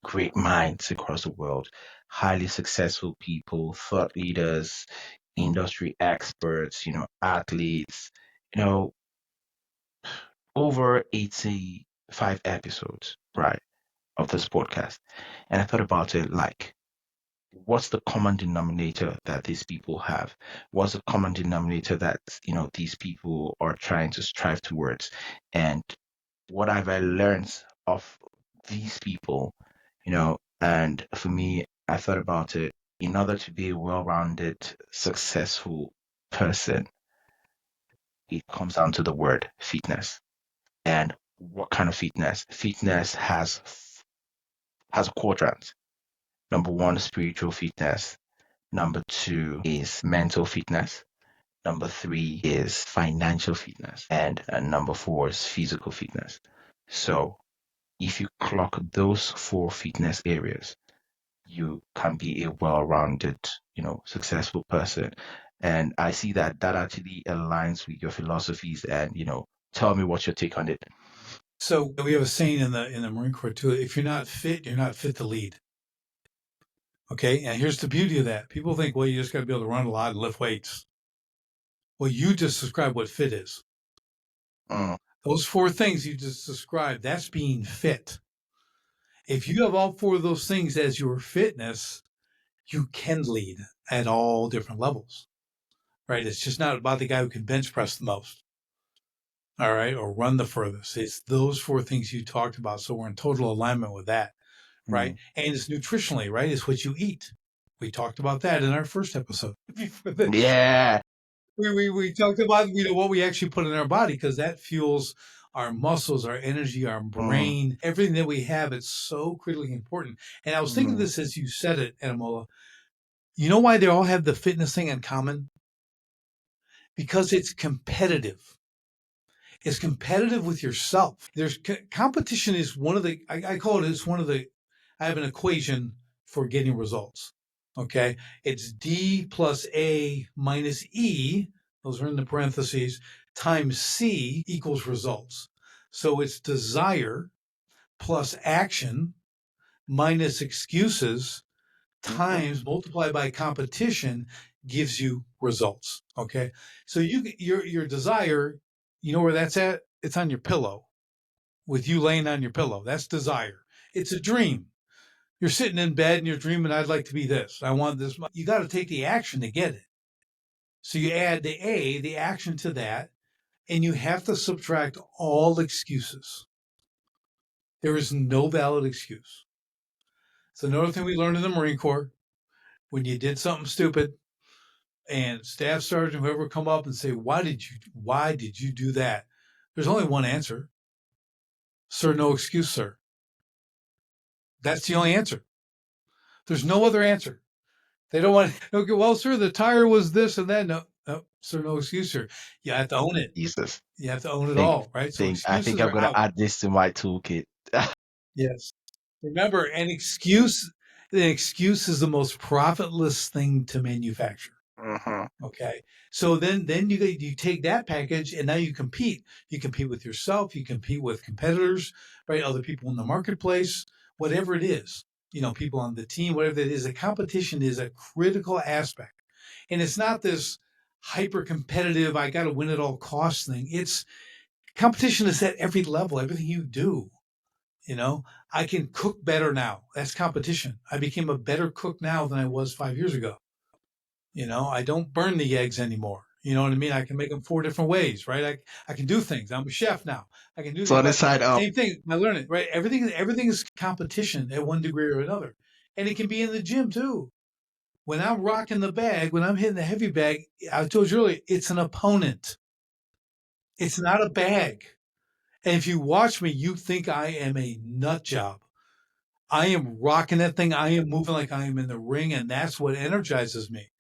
great minds across the world, highly successful people, thought leaders, industry experts, athletes, you know, over 85 episodes, right, of this podcast. And I thought about it like, what's the common denominator that these people have? What's the common denominator that these people are trying to strive towards? And what have I learned of these people? And for me, I thought about it. In order to be a well-rounded, successful person, it comes down to the word fitness. And what kind of fitness? Fitness has a quadrant. Number one, spiritual fitness. Number two is mental fitness. Number three is financial fitness. And number four is physical fitness. So if you clock those four fitness areas, you can be a well-rounded, successful person. And I see that actually aligns with your philosophies. And, tell me what's your take on it. So we have a saying in the Marine Corps too: if you're not fit, you're not fit to lead. Okay, and here's the beauty of that. People think, well, you just got to be able to run a lot and lift weights. Well, you just described what fit is. Those four things you just described, that's being fit. If you have all four of those things as your fitness, you can lead at all different levels, right? It's just not about the guy who can bench press the most, all right, or run the furthest. It's those four things you talked about. So we're in total alignment with that, right? And it's nutritionally, right? It's what you eat. We talked about that in our first episode. Yeah. We talked about what we actually put in our body, because that fuels our muscles, our energy, our brain, everything that we have. It's so critically important. And I was thinking this as you said it, Anamola. You know why they all have the fitness thing in common? Because it's competitive. It's competitive with yourself. There's competition is one of the, I call it, it's one of the, I have an equation for getting results. Okay. It's D plus A minus E. Those are in the parentheses, times C equals results. So it's desire plus action minus excuses times multiplied by competition gives you results. Okay. So your desire, you know where that's at? It's on your pillow, with you laying on your pillow. That's desire. It's a dream. You're sitting in bed and you're dreaming, I'd like to be this. I want this. You got to take the action to get it. So you add the action to that, and you have to subtract all excuses. There is no valid excuse. So another thing we learned in the Marine Corps, when you did something stupid, and staff sergeant, whoever come up and say, why did you do that? There's only one answer. Sir, no excuse, sir. That's the only answer. There's no other answer. They don't want to, okay, well, sir, the tire was this and that. No, sir, no excuse, sir. You have to own it. Jesus. You have to own it all, right? So I think excuses I'm are gonna out. add this to my toolkit. Yes. Remember, an excuse is the most profitless thing to manufacture. Okay. So then you take that package and now you compete. You compete with yourself. You compete with competitors, right? Other people in the marketplace, whatever it is, people on the team, whatever it is. The competition is a critical aspect. And it's not this hyper competitive, I got to win at all costs thing. It's competition is at every level, everything you do. I can cook better now. That's competition. I became a better cook now than I was 5 years ago. I don't burn the eggs anymore. You know what I mean? I can make them 4 different ways, right? I can do things. I'm a chef now. I can do So things. on the side up. Same thing. I learned it, right? Everything is competition at one degree or another. And it can be in the gym too. When I'm rocking the bag, when I'm hitting the heavy bag, I told you earlier, it's an opponent. It's not a bag. And if you watch me, you think I am a nut job. I am rocking that thing. I am moving like I am in the ring, and that's what energizes me.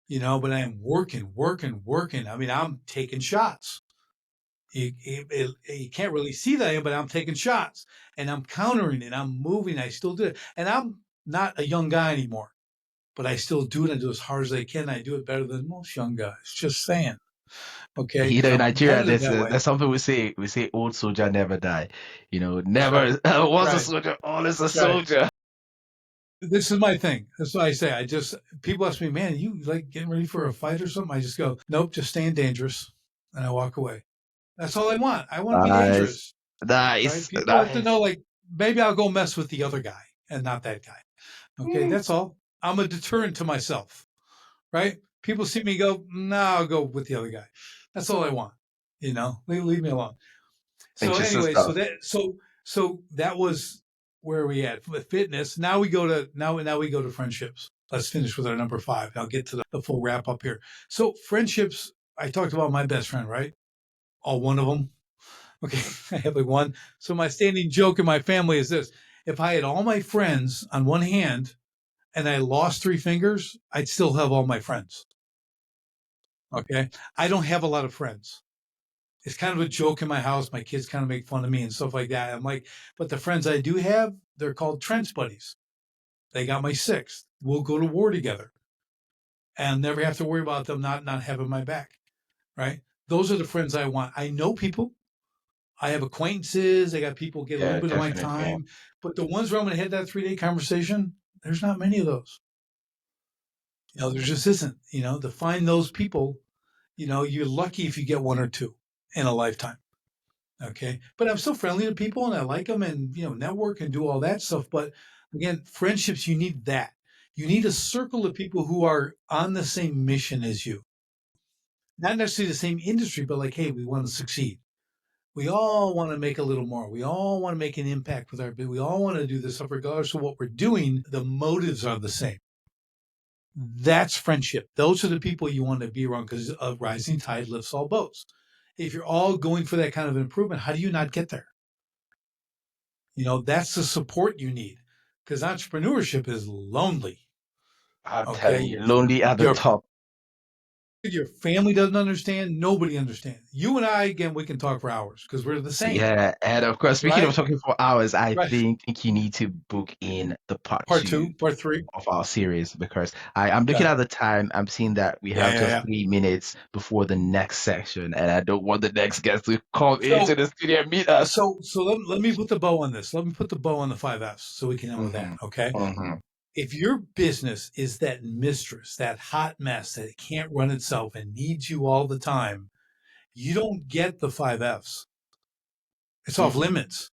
But I am working. I mean, I'm taking shots. You can't really see that, but I'm taking shots, and I'm countering it. I'm moving. I still do it. And I'm not a young guy anymore, but I still do it. I do as hard as I can. I do it better than most young guys. Just saying. Okay. In I'm Nigeria, competitive that way. there's something we say, old soldier never die. Never was a soldier, always a soldier. This is my thing. That's what I say. People ask me, man, you like getting ready for a fight or something? I just go, nope, just staying dangerous. And I walk away. That's all I want. I want to be dangerous. Nice. Right? People have to know, like, maybe I'll go mess with the other guy and not that guy. Okay, that's all. I'm a deterrent to myself, right? People see me go, no, I'll go with the other guy. That's all I want. Leave me alone. So anyway, so that was where we at with fitness. Now we go to friendships. Let's finish with our number 5. I'll get to the full wrap up here. So friendships, I talked about my best friend, right? One of them. Okay, I have like one. So my standing joke in my family is this: if I had all my friends on one hand and I lost 3 fingers, I'd still have all my friends. Okay, I don't have a lot of friends. It's kind of a joke in my house. My kids kind of make fun of me and stuff like that. I'm like, but the friends I do have, they're called trench buddies. They got my 6th. We'll go to war together and never have to worry about them not having my back, right? Those are the friends I want. I know people. I have acquaintances. I got people get a little bit of my time. But the ones where I'm going to have that 3-day conversation, there's not many of those. There just isn't. To find those people, you're lucky if you get 1 or 2 in a lifetime. Okay. But I'm still friendly to people and I like them and, network and do all that stuff. But again, friendships, you need that. You need a circle of people who are on the same mission as you. Not necessarily the same industry, but like, hey, we want to succeed. We all want to make a little more. We all want to make an impact with our business. We all want to do this stuff regardless of what we're doing. The motives are the same. That's friendship. Those are the people you want to be around because a rising tide lifts all boats. If you're all going for that kind of improvement, how do you not get there? That's the support you need because entrepreneurship is lonely. I'm telling you, lonely at the top. Your family doesn't understand. Nobody understands. You and I, again, we can talk for hours because we're the same. Yeah, and of course, speaking of talking for hours, I think you need to book in the part 2, part 3 of our series because I'm looking at the time. I'm seeing that we have just 3 minutes before the next section, and I don't want the next guest to come into the studio and meet us. So let me put the bow on this. Let me put the bow on the 5 F's so we can end with that. Okay. If your business is that mistress, that hot mess that it can't run itself and needs you all the time, you don't get the 5 F's. It's off limits.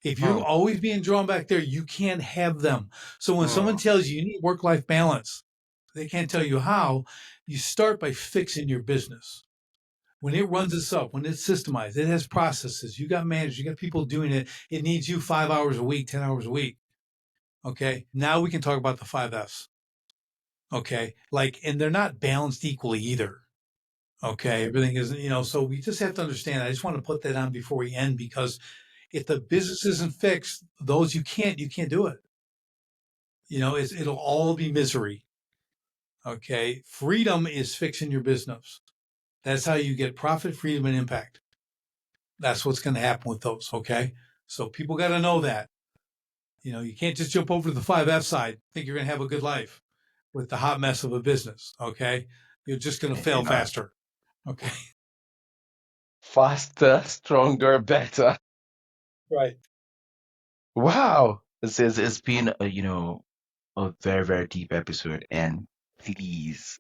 If you're always being drawn back there, you can't have them. So when someone tells you need work-life balance, they can't tell you how. You start by fixing your business. When it runs itself, when it's systemized, it has processes. You got managers, you got people doing it. It needs you 5 hours a week, 10 hours a week. Okay. Now we can talk about the 5 F's. Okay. Like, and they're not balanced equally either. Okay. Everything isn't, so we just have to understand. I just want to put that on before we end, because if the business isn't fixed, those you can't do it. It'll all be misery. Okay. Freedom is fixing your business. That's how you get profit, freedom, and impact. That's what's going to happen with those. Okay. So people got to know that. You can't just jump over to the 5F side, think you're going to have a good life with the hot mess of a business. Okay. You're just going to fail faster. Okay. Faster, stronger, better. Right. Wow. It's been a very, very deep episode, and please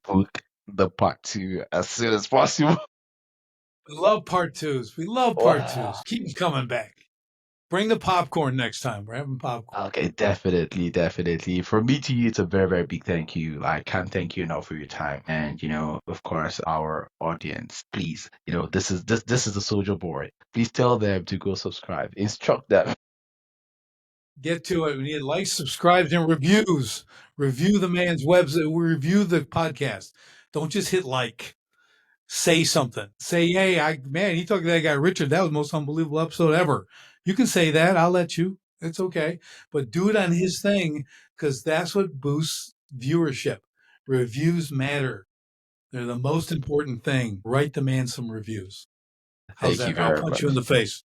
book the part two as soon as possible. We love part twos. We love part twos. Keep them coming back. Bring the popcorn next time. We're having popcorn. Okay, definitely, definitely. From me to you, it's a very, very big thank you. I can't thank you enough for your time. And, of course, our audience, please, this is the Soldier Boy. Please tell them to go subscribe. Instruct them. Get to it. We need likes, subscribes, and reviews. Review the man's website. Review the podcast. Don't just hit like. Say something. Say, hey, man, he talked to that guy Richard. That was the most unbelievable episode ever. You can say that. I'll let you. It's okay. But do it on his thing, because that's what boosts viewership. Reviews matter. They're the most important thing. Write the man some reviews. How's Thank you that? I'll very punch much. you in the face.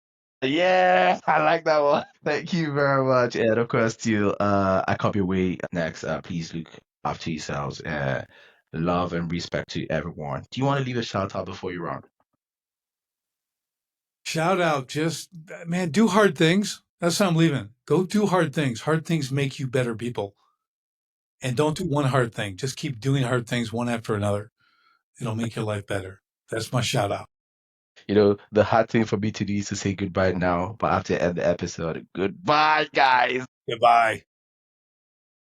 Yeah, I like that one. Thank you very much. And of course, I can't be wait next. Please look after yourselves. Love and respect to everyone. Do you want to leave a shout out before you run? Shout out. Just, man, do hard things. That's how I'm leaving. Go do hard things. Hard things make you better people. And don't do one hard thing. Just keep doing hard things one after another. It'll make your life better. That's my shout out. The hard thing for me to do is to say goodbye now, but I have to end the episode. Goodbye, guys. Goodbye.